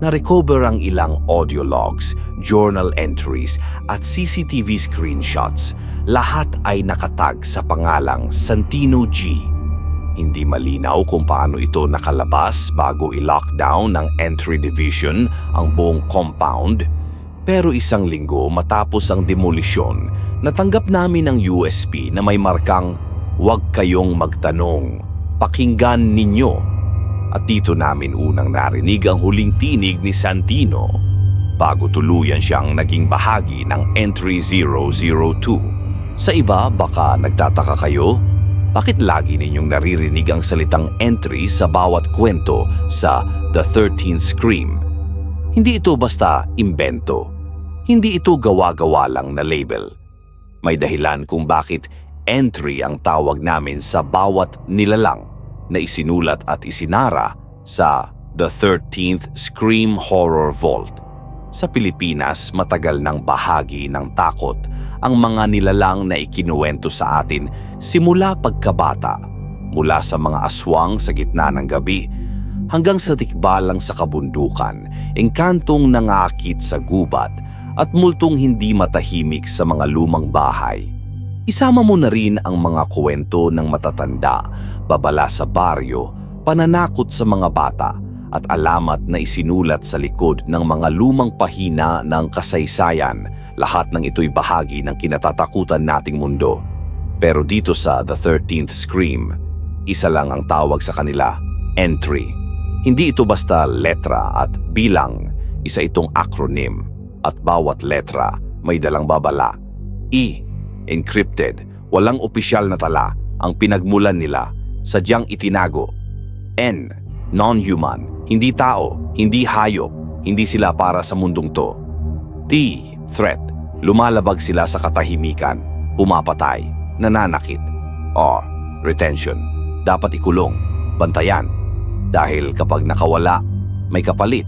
Na-recover ang ilang audio logs, journal entries at CCTV screenshots. Lahat ay nakatag sa pangalang Santino G. Hindi malinaw kung paano ito nakalabas bago i-lockdown ng Entry Division ang buong compound. Pero isang linggo matapos ang demolisyon, natanggap namin ang USP na may markang "Huwag kayong magtanong, pakinggan ninyo." At dito namin unang narinig ang huling tinig ni Santino bago tuluyan siyang naging bahagi ng Entry 002. Sa iba, baka nagtataka kayo, bakit lagi ninyong naririnig ang salitang entry sa bawat kwento sa The 13th Scream? Hindi ito basta imbento. Hindi ito gawa-gawa lang na label. May dahilan kung bakit entry ang tawag namin sa bawat nilalang na isinulat at isinara sa The 13th Scream Horror Vault. Sa Pilipinas, matagal nang bahagi ng takot ang mga nilalang na ikinuwento sa atin simula pagkabata, mula sa mga aswang sa gitna ng gabi hanggang sa tikbalang sa kabundukan, engkantong nangaakit sa gubat at multong hindi matahimik sa mga lumang bahay. Isama mo na rin ang mga kwento ng matatanda, babala sa baryo, pananakot sa mga bata, at alamat na isinulat sa likod ng mga lumang pahina ng kasaysayan. Lahat ng ito'y bahagi ng kinatatakutan nating mundo. Pero dito sa The 13th Scream, isa lang ang tawag sa kanila, entry. Hindi ito basta letra at bilang, isa itong acronym. At bawat letra may dalang babala. E, encrypted, walang opisyal na tala, ang pinagmulan nila, sadyang itinago. N, non-human, hindi tao, hindi hayop, hindi sila para sa mundong to. T, threat, lumalabag sila sa katahimikan, pumapatay, nananakit. R, retention, dapat ikulong, bantayan, dahil kapag nakawala, may kapalit.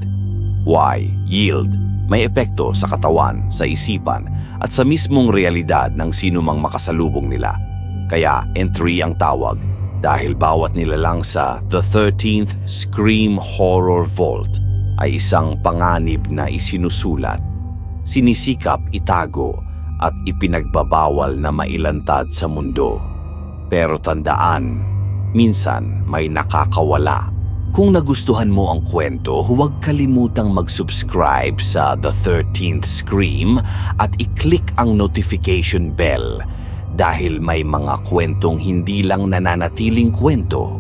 Y, yield, may epekto sa katawan, sa isipan, at sa mismong realidad ng sino mang makasalubong nila. Kaya entry ang tawag dahil bawat nilalang sa The 13th Scream Horror Vault ay isang panganib na isinusulat, sinisikap itago at ipinagbabawal na mailantad sa mundo. Pero tandaan, minsan may nakakawala. Kung nagustuhan mo ang kwento, huwag kalimutang mag-subscribe sa The 13th Scream at i-click ang notification bell dahil may mga kwentong hindi lang nananatiling kwento,